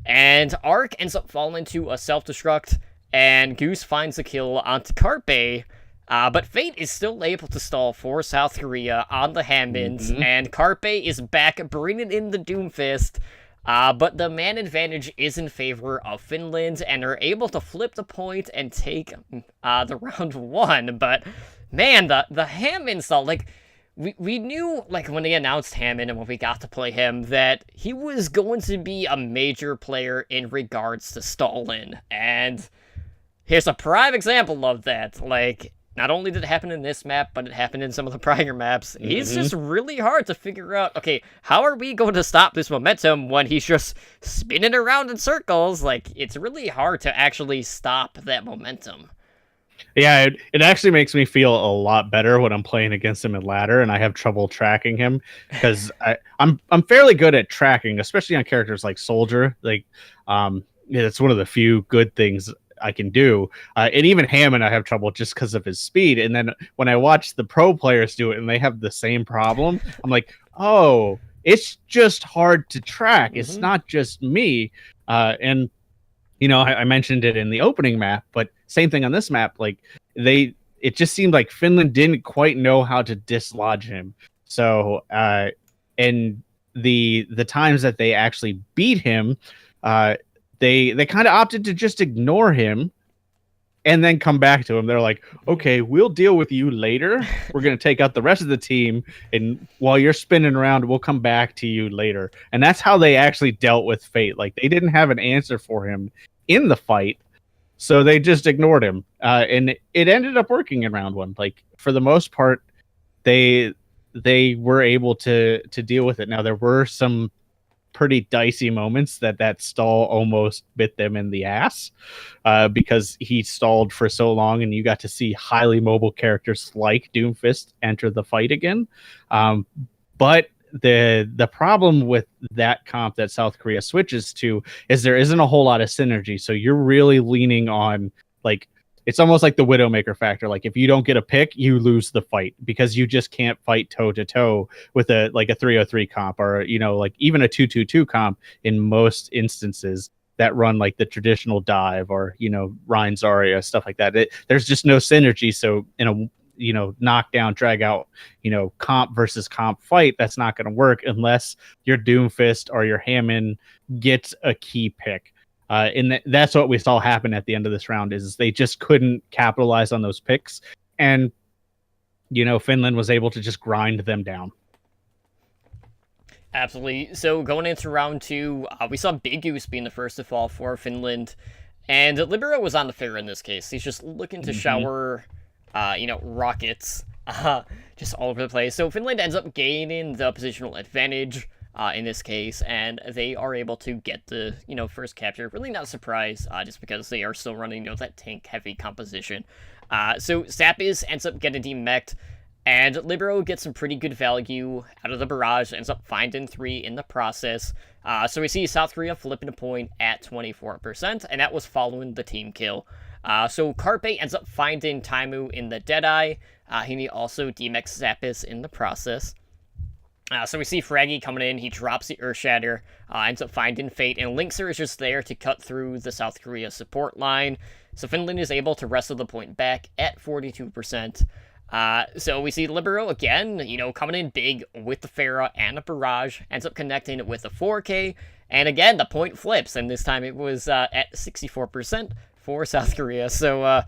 And Ark ends up falling to a self-destruct, and Goose finds a kill onto Carpe. But Fate is still able to stall for South Korea on the Hammonds, and Carpe is back bringing in the Doomfist. But the man advantage is in favor of Finland, and are able to flip the point and take the round 1. But man, the Hammond stall, we knew, when they announced Hammond and when we got to play him, that he was going to be a major player in regards to stalling. And here's a prime example of that. Not only did it happen in this map, but it happened in some of the prior maps. He's just really hard to figure out, okay, how are we going to stop this momentum when he's just spinning around in circles? It's really hard to actually stop that momentum. Yeah, it actually makes me feel a lot better when I'm playing against him in ladder and I have trouble tracking him, because I'm fairly good at tracking, especially on characters like Soldier. It's one of the few good things I can do. And even Hammond, I have trouble just because of his speed. And then when I watch the pro players do it and they have the same problem, I'm like, oh, it's just hard to track. It's not just me. And I mentioned it in the opening map, but same thing on this map. It just seemed like Finland didn't quite know how to dislodge him. So, and the times that they actually beat him, they kind of opted to just ignore him and then come back to him. They're like, okay, we'll deal with you later. We're going to take out the rest of the team. And while you're spinning around, we'll come back to you later. And that's how they actually dealt with Fate. Like, they didn't have an answer for him in the fight. So they just ignored him. And it ended up working in round one. Like, for the most part, they were able to deal with it. Now, there were some pretty dicey moments that stall almost bit them in the ass because he stalled for so long, and you got to see highly mobile characters like Doomfist enter the fight again. But the problem with that comp that South Korea switches to is there isn't a whole lot of synergy. So you're really leaning on, like, it's almost like the Widowmaker factor. Like, if you don't get a pick, you lose the fight because you just can't fight toe to toe with a 303 comp, or, you know, like even a 222 comp in most instances that run like the traditional dive, or, you know, Ryan Zarya, stuff like that. There's just no synergy. So in a, you know, knockdown, drag out, you know, comp versus comp fight, that's not going to work unless your Doomfist or your Hammond gets a key pick. And that's what we saw happen at the end of this round, is they just couldn't capitalize on those picks. And, you know, Finland was able to just grind them down. Absolutely. So going into round two, we saw Big Goose being the first to fall for Finland. And Libero was on the fair in this case. He's just looking to shower, you know, rockets just all over the place. So Finland ends up gaining the positional advantage in this case, and they are able to get the, you know, first capture. Really not a surprise, just because they are still running, you know, that tank-heavy composition. So Zapis ends up getting demeched, and Libero gets some pretty good value out of the barrage, ends up finding 3 in the process. So we see South Korea flipping a point at 24%, and that was following the team kill. So Carpe ends up finding Taimu in the Deadeye. He also demecks Zapis in the process. So we see Fraggy coming in, he drops the Earthshatter, ends up finding Fate, and Linkser is just there to cut through the South Korea support line. So Finland is able to wrestle the point back at 42%. So we see Libero again, you know, coming in big with the Pharah and a Barrage, ends up connecting with the 4K, and again, the point flips, and this time it was at 64% for South Korea. So,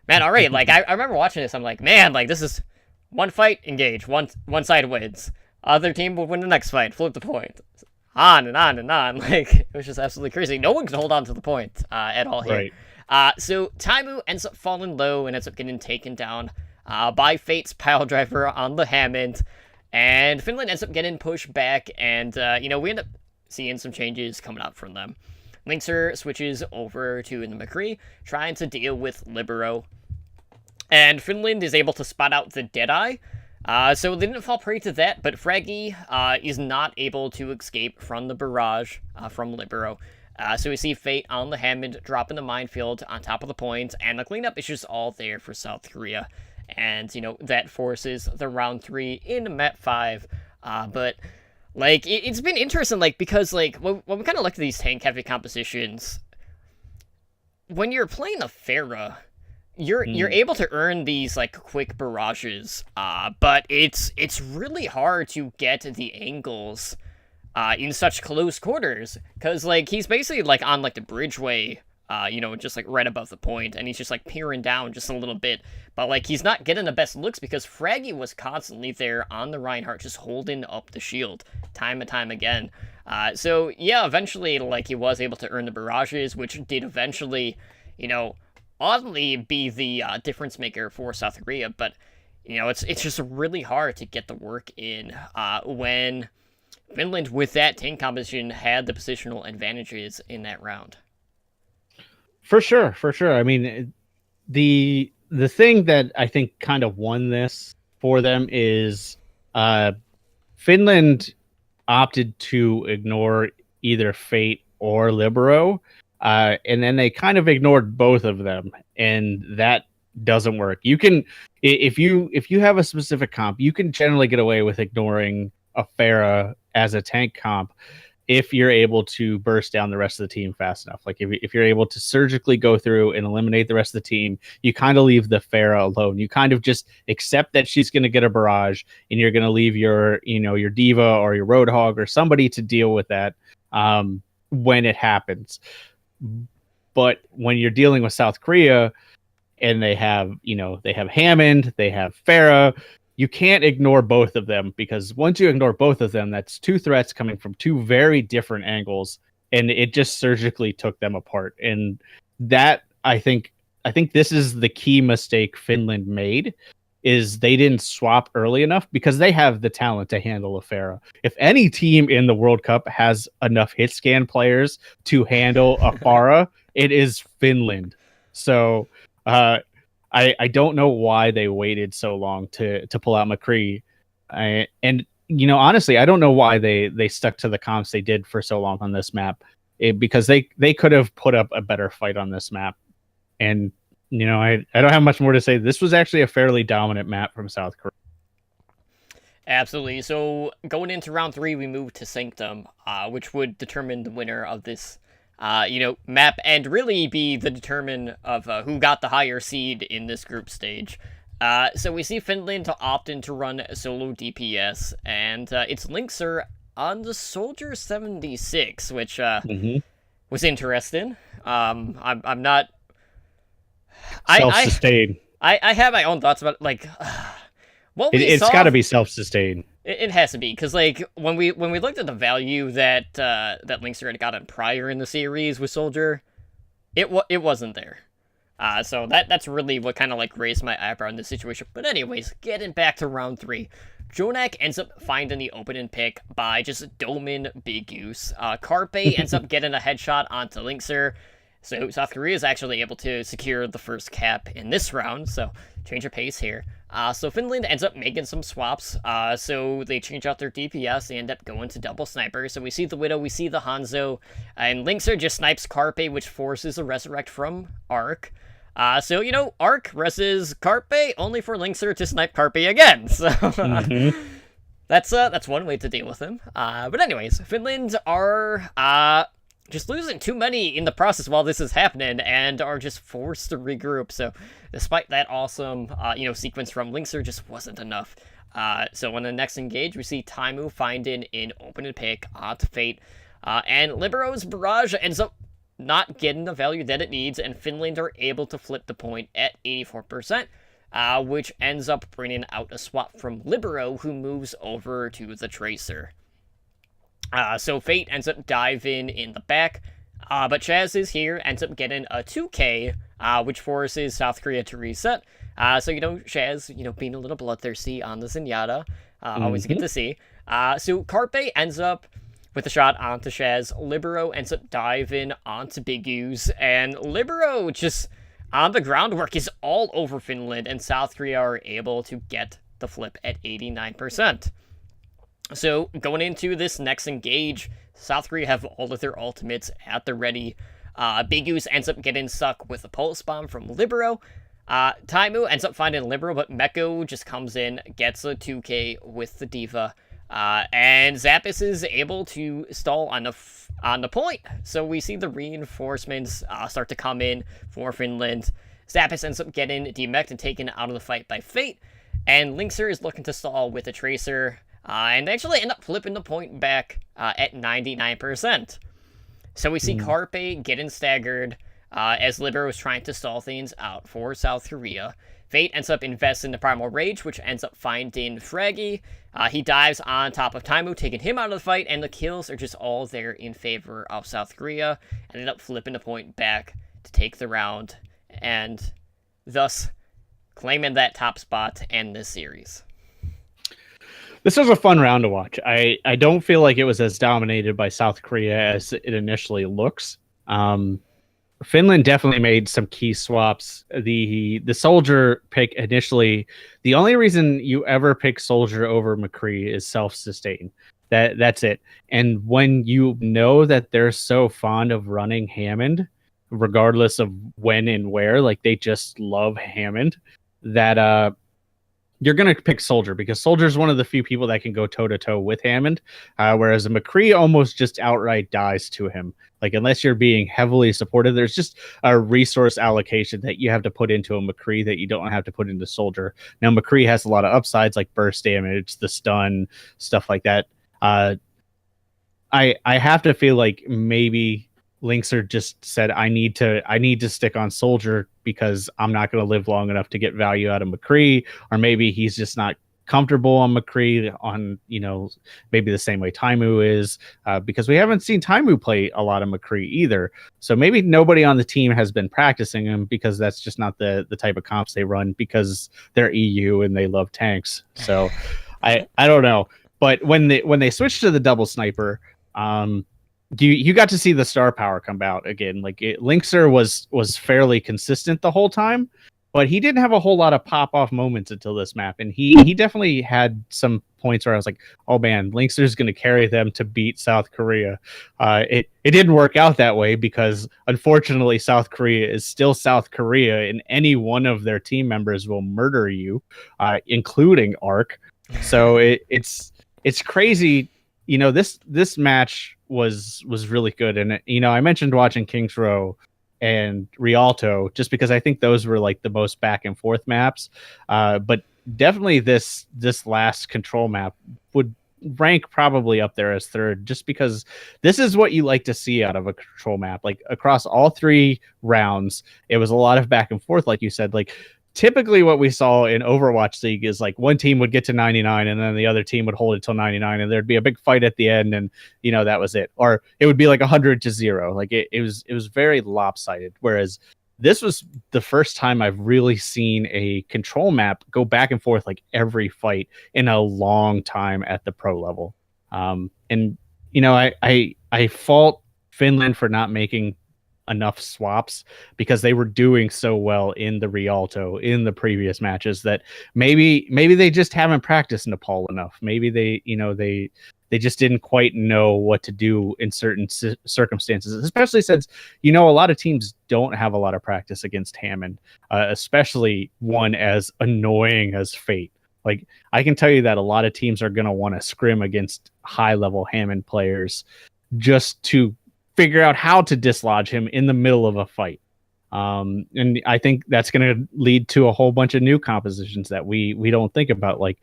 man, already, like, I remember watching this, I'm like, man, like, this is one fight, engage, one side wins. Other team will win the next fight, flip the point. On and on and on. Like, it was just absolutely crazy. No one can hold on to the point at all here. Right. So Taimu ends up falling low and ends up getting taken down by Fate's pile driver on the Hammond. And Finland ends up getting pushed back, and, you know, we end up seeing some changes coming out from them. Linkser switches over to the McCree, trying to deal with Libero. And Finland is able to spot out the Deadeye. So they didn't fall prey to that, but Fraggy is not able to escape from the barrage from Libero. So we see Fate on the Hammond dropping the minefield on top of the point, and the cleanup is just all there for South Korea. And, you know, that forces the round 3 in map 5. But, like, it's been interesting, like, because, like, when we kind of look at these tank-heavy compositions, when you're playing the Pharah, you're able to earn these, like, quick barrages, but it's really hard to get the angles in such close quarters, because, like, he's basically, like, on, like, the bridgeway, you know, just, like, right above the point, and he's just, like, peering down just a little bit, but, like, he's not getting the best looks because Fraggy was constantly there on the Reinhardt, just holding up the shield time and time again. So, yeah, eventually, like, he was able to earn the barrages, which did eventually, you know, oddly be the difference maker for South Korea, but, you know, it's just really hard to get the work in when Finland, with that tank composition, had the positional advantages in that round. For sure. I mean, the thing that I think kind of won this for them is Finland opted to ignore either Fate or Libero. And then they kind of ignored both of them, and that doesn't work. You can, if you have a specific comp, you can generally get away with ignoring a Pharah as a tank comp if you're able to burst down the rest of the team fast enough. Like, if you're able to surgically go through and eliminate the rest of the team, you kind of leave the Pharah alone. You kind of just accept that she's going to get a barrage, and you're going to leave your, you know, your Diva or your Roadhog or somebody to deal with that when it happens. But when you're dealing with South Korea, and they have Hammond, they have Farah. You can't ignore both of them, because once you ignore both of them, that's two threats coming from two very different angles, and it just surgically took them apart. And that I think this is the key mistake Finland made, is they didn't swap early enough, because they have the talent to handle a Farah. If any team in the World Cup has enough hit scan players to handle a Farah, it is Finland. So I don't know why they waited so long to pull out McCree. And honestly, I don't know why they stuck to the comps they did for so long on this map, because they could have put up a better fight on this map. And I don't have much more to say. This was actually a fairly dominant map from South Korea. Absolutely. So going into round 3, we move to Sanctum, which would determine the winner of this map, and really be the determine of who got the higher seed in this group stage. So we see Finland to opt in to run solo DPS, and it's Linkser on the Soldier 76, which was interesting. I'm not self-sustained. I have my own thoughts about what we it's got to be self-sustained. It has to be, because when we looked at the value that Linkser had gotten prior in the series with Soldier, it wasn't there. So that's really what kind of raised my eyebrow in this situation. But anyways, getting back to round 3, Jonak ends up finding the opening pick by just doming Big Goose. Carpe ends up getting a headshot onto Linkser. So South Korea is actually able to secure the first cap in this round, so change of pace here. So Finland ends up making some swaps, so they change out their DPS, they end up going to double sniper. So we see the Widow, we see the Hanzo, and Linkser just snipes Carpe, which forces a resurrect from Arc. So, Arc reses Carpe, only for Linkser to snipe Carpe again, so... That's one way to deal with him. But anyways, Finland are... just losing too many in the process while this is happening, and are just forced to regroup. So despite that awesome, sequence from Linkser, just wasn't enough. So on the next engage, we see Taimu finding an opening pick onto Fate, and Libero's Barrage ends up not getting the value that it needs, and Finland are able to flip the point at 84%, which ends up bringing out a swap from Libero, who moves over to the Tracer. So Fate ends up diving in the back, but Chaz is here, ends up getting a 2k, which forces South Korea to reset. So, Chaz, being a little bloodthirsty on the Zenyatta, always good to see. So Carpe ends up with a shot onto Chaz. Libero ends up diving onto Big U's, and Libero just on the groundwork is all over Finland, and South Korea are able to get the flip at 89%. So, going into this next engage, South Korea have all of their ultimates at the ready. Big Goose ends up getting stuck with a pulse bomb from Libero. Taimu ends up finding Libero, but Meko just comes in, gets a 2k with the Diva. And Zappis is able to stall on the point. So we see the reinforcements start to come in for Finland. Zappis ends up getting demeched and taken out of the fight by Fate. And Linkser is looking to stall with a Tracer. And they actually end up flipping the point back at 99%. So we see Carpe getting staggered as Libero is trying to stall things out for South Korea. Fate ends up investing the Primal Rage, which ends up finding Fraggy. He dives on top of Taimu, taking him out of the fight, and the kills are just all there in favor of South Korea. Ended up flipping the point back to take the round, and thus claiming that top spot and this series. This was a fun round to watch. I don't feel like it was as dominated by South Korea as it initially looks. Finland definitely made some key swaps. The Soldier pick initially, the only reason you ever pick Soldier over McCree is self-sustain. That's it. And when you know that they're so fond of running Hammond, regardless of when and where, like they just love Hammond, that you're going to pick Soldier, because Soldier is one of the few people that can go toe-to-toe with Hammond, whereas McCree almost just outright dies to him. Like, unless you're being heavily supported, there's just a resource allocation that you have to put into a McCree that you don't have to put into Soldier. Now, McCree has a lot of upsides, like burst damage, the stun, stuff like that. I have to feel like maybe Linkser just said, I need to stick on Soldier because I'm not going to live long enough to get value out of McCree, or maybe he's just not comfortable on McCree on, maybe the same way Taimu is, because we haven't seen Taimu play a lot of McCree either. So maybe nobody on the team has been practicing him because that's just not the type of comps they run, because they're EU and they love tanks. So I don't know. But when they switched to the double sniper, you got to see the star power come out again. Like Linkser was fairly consistent the whole time, but he didn't have a whole lot of pop off moments until this map, and he definitely had some points where I was like, oh man, Linkser's going to carry them to beat South Korea. It didn't work out that way because unfortunately South Korea is still South Korea, and any one of their team members will murder you, including Ark. So it's crazy. This match was really good, and I mentioned watching Kings Row and Rialto just because I think those were like the most back and forth maps, but definitely this last control map would rank probably up there as third, just because this is what you like to see out of a control map. Like across all 3 rounds, it was a lot of back and forth, like you said. Like typically what we saw in Overwatch League is like one team would get to 99 and then the other team would hold it till 99, and there'd be a big fight at the end, and that was it. Or it would be like 100-0. Like it was very lopsided. Whereas this was the first time I've really seen a control map go back and forth like every fight in a long time at the pro level. And I fault Finland for not making enough swaps because they were doing so well in the Rialto in the previous matches that maybe they just haven't practiced Nepal enough. Maybe they just didn't quite know what to do in certain circumstances, especially since a lot of teams don't have a lot of practice against Hammond, especially one as annoying as Fate. Like I can tell you that a lot of teams are going to want to scrim against high level Hammond players just to figure out how to dislodge him in the middle of a fight. And I think that's going to lead to a whole bunch of new compositions that we don't think about. Like,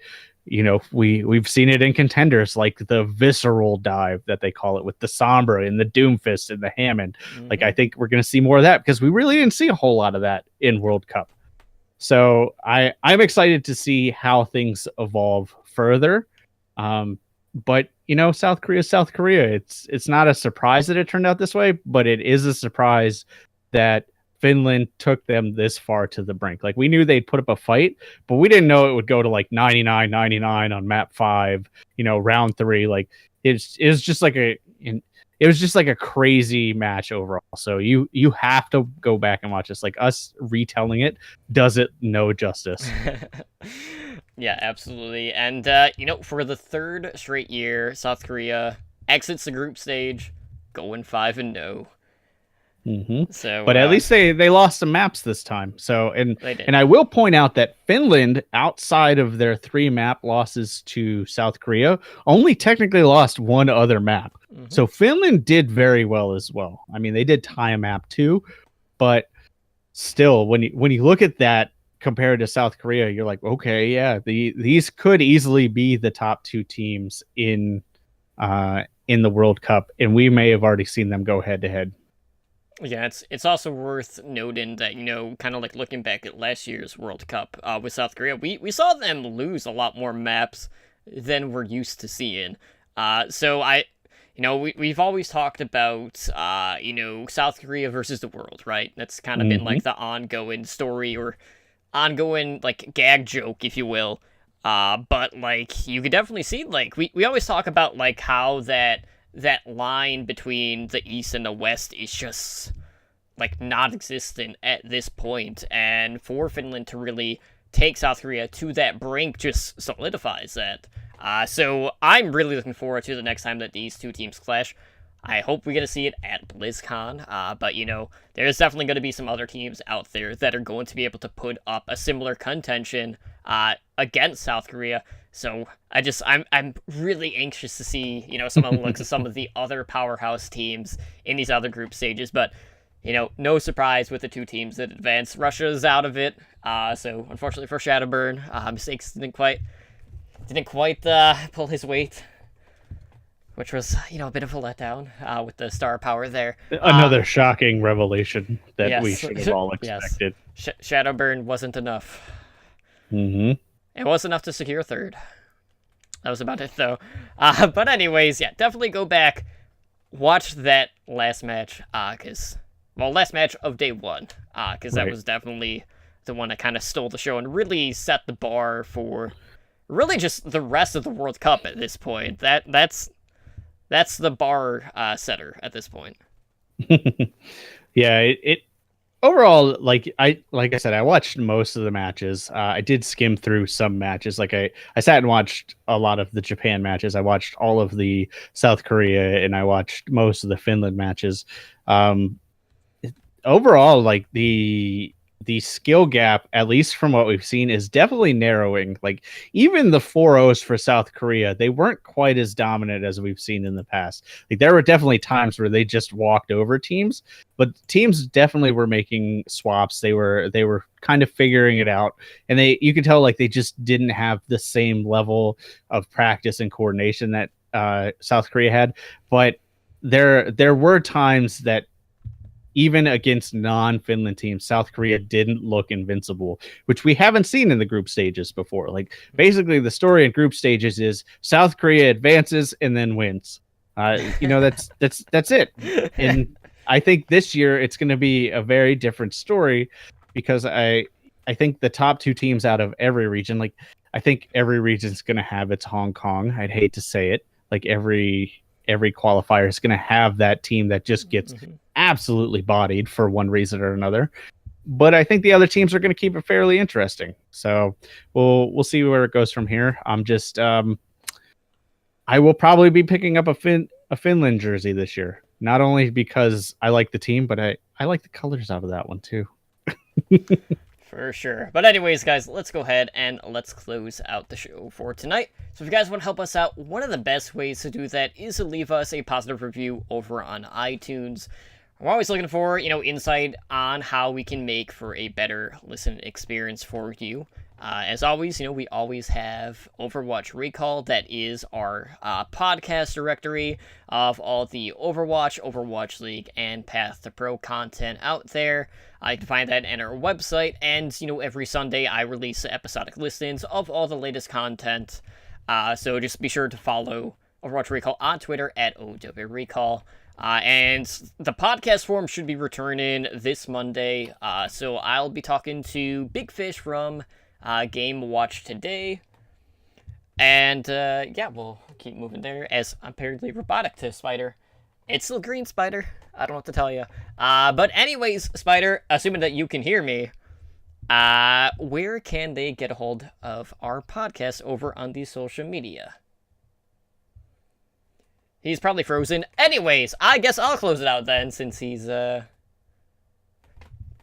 we've seen it in contenders, like the visceral dive that they call it, with the Sombra and the Doomfist and the Hammond. Mm-hmm. Like, I think we're going to see more of that because we really didn't see a whole lot of that in World Cup. So I'm excited to see how things evolve further. But South Korea is South Korea. It's not a surprise that it turned out this way, but it is a surprise that Finland took them this far to the brink. Like we knew they'd put up a fight, but we didn't know it would go to like 99-99 on map 5, round 3. Like it was just like a crazy match overall. So you have to go back and watch this. Like us retelling it does it no justice. Yeah, absolutely. And for the 3rd straight year, South Korea exits the group stage, going 5-0. Mm-hmm. So, but at least they lost some maps this time. So and I will point out that Finland, outside of their 3 map losses to South Korea, only technically lost 1 other map. Mm-hmm. So Finland did very well as well. I mean, they did tie a map too, but still, when you look at that compared to South Korea, you're like, okay, yeah, these could easily be the top 2 teams in the World Cup, and we may have already seen them go head to head. Yeah, it's also worth noting that, kind of like looking back at last year's World Cup with South Korea, we saw them lose a lot more maps than we're used to seeing. So we've always talked about, South Korea versus the world, right? That's kind of been like the ongoing story or ongoing like gag joke, if you will. But like you could definitely see, like we always talk about like how that line between the East and the West is just like non-existent at this point, and for Finland to really take South Korea to that brink just solidifies that. So I'm really looking forward to the next time that these 2 teams clash. I hope we get to see it at BlizzCon, but there's definitely going to be some other teams out there that are going to be able to put up a similar contention against South Korea. So I'm really anxious to see some of the looks of some of the other powerhouse teams in these other group stages. But no surprise with the 2 teams that advance. Russia's out of it. So unfortunately for Shadowburn, Mistakes didn't quite pull his weight. which was, a bit of a letdown with the star power there. Another shocking revelation that yes. we should have all Yes. expected. Shadowburn wasn't enough. Mm-hmm. It was enough to secure third. That was about it, though. But anyways, yeah, definitely go back, watch that last match, last match of day one, because that was definitely the one that kind of stole the show and really set the bar for really just the rest of the World Cup at this point. That's the bar setter at this point. Yeah, it overall, like I said, I watched most of the matches. I did skim through some matches. Like I sat and watched a lot of the Japan matches. I watched all of the South Korea, and I watched most of the Finland matches. Overall, like the skill gap, at least from what we've seen, is definitely narrowing. Like even the 4-0s for South Korea, they weren't quite as dominant as we've seen in the past. Like there were definitely times where they just walked over teams, but teams definitely were making swaps. They were kind of figuring it out, and you could tell like they just didn't have the same level of practice and coordination that South Korea had. But there were times that even against non-Finland teams, South Korea didn't look invincible, which we haven't seen in the group stages before. Like basically the story in group stages is South Korea advances and then wins. That's it. And I think this year it's going to be a very different story, because I think the top two teams out of every region, like I think every region is going to have its Hong Kong. I'd hate to say it. Like every qualifier is going to have that team that just gets absolutely bodied for one reason or another. But I think the other teams are going to keep it fairly interesting. So we'll see where it goes from here. I'm just I will probably be picking up a Finland jersey this year, not only because I like the team, but I like the colors out of that one too. For sure. But anyways, guys, let's go ahead and let's close out the show for tonight. So if you guys want to help us out, one of the best ways to do that is to leave us a positive review over on iTunes. We're always looking for, insight on how we can make for a better listening experience for you. As always, we always have Overwatch Recall. That is our podcast directory of all the Overwatch League, and Path to Pro content out there. You can find that on our website, and, every Sunday I release episodic listings of all the latest content. So just be sure to follow Overwatch Recall on Twitter at OW Recall. And the podcast form should be returning this Monday. So I'll be talking to Big Fish from Game Watch Today. And we'll keep moving there as I'm apparently robotic to Spider. It's still green, Spider. I don't know what to tell you. But anyways, Spider, assuming that you can hear me, where can they get a hold of our podcast over on the social media? He's probably frozen. Anyways, I guess I'll close it out then, since he's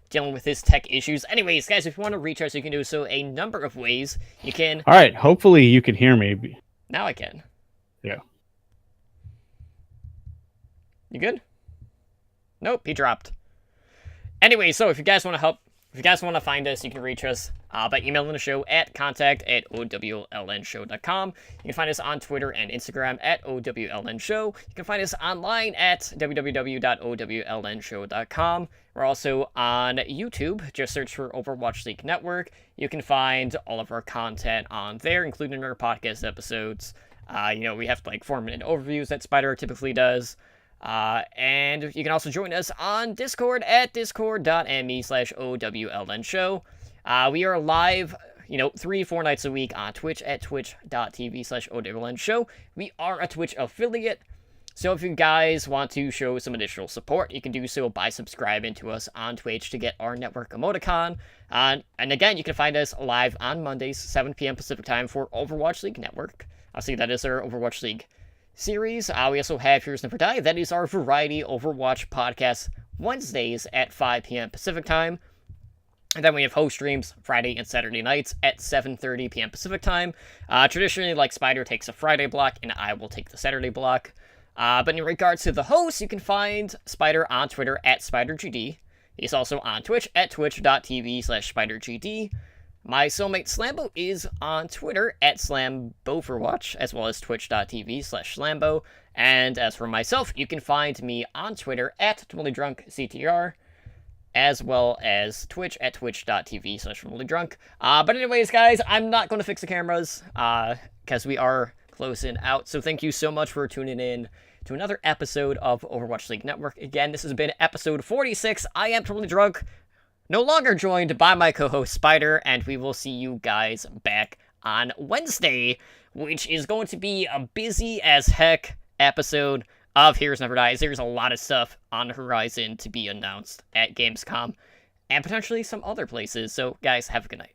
dealing with his tech issues. Anyways, guys, if you want to reach us, you can do so a number of ways. You can... All right, hopefully you can hear me. Now I can. Yeah. You good? Nope, he dropped. Anyway, so if you guys want to help, if you guys want to find us, you can reach us by emailing the show at contact@owlnshow.com. You can find us on Twitter and Instagram at owlnshow. You can find us online at www.owlnshow.com. We're also on YouTube. Just search for Overwatch League Network. You can find all of our content on there, including our podcast episodes. We have like 4-minute overviews that Spider typically does. And you can also join us on Discord at discord.me/OWLNshow. We are live, 3-4 nights a week on Twitch at twitch.tv/OWLNshow. We are a Twitch affiliate, so if you guys want to show some additional support, you can do so by subscribing to us on Twitch to get our network emoticon. And again, you can find us live on Mondays, 7 p.m. Pacific time for Overwatch League Network. Obviously, that is our Overwatch League series. We also have Heroes Never Die. That is our variety Overwatch podcast Wednesdays at 5 p.m. Pacific time. And then we have host streams Friday and Saturday nights at 7:30 p.m. Pacific time. Traditionally, like Spider takes a Friday block, and I will take the Saturday block. But in regards to the host, you can find Spider on Twitter at SpiderGD. He's also on Twitch at twitch.tv/SpiderGD. My soulmate Slambo is on Twitter at SlamboForWatch, as well as twitch.tv/Slambo. And as for myself, you can find me on Twitter at TotallyDrunkCTR, as well as Twitch at twitch.tv/TotallyDrunk. But anyways, guys, I'm not going to fix the cameras, because we are closing out. So thank you so much for tuning in to another episode of Overwatch League Network. Again, this has been episode 46. I am Totally Drunk, no longer joined by my co-host Spider, and we will see you guys back on Wednesday, which is going to be a busy as heck episode of Heroes Never Dies. There's a lot of stuff on the horizon to be announced at Gamescom, and potentially some other places. So, guys, have a good night.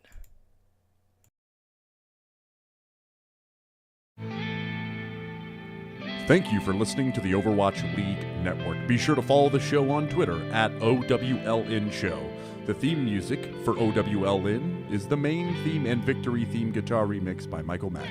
Thank you for listening to the Overwatch League Network. Be sure to follow the show on Twitter at OWLN Show. The theme music for OWLN is the main theme and victory theme guitar remix by Michael Mack.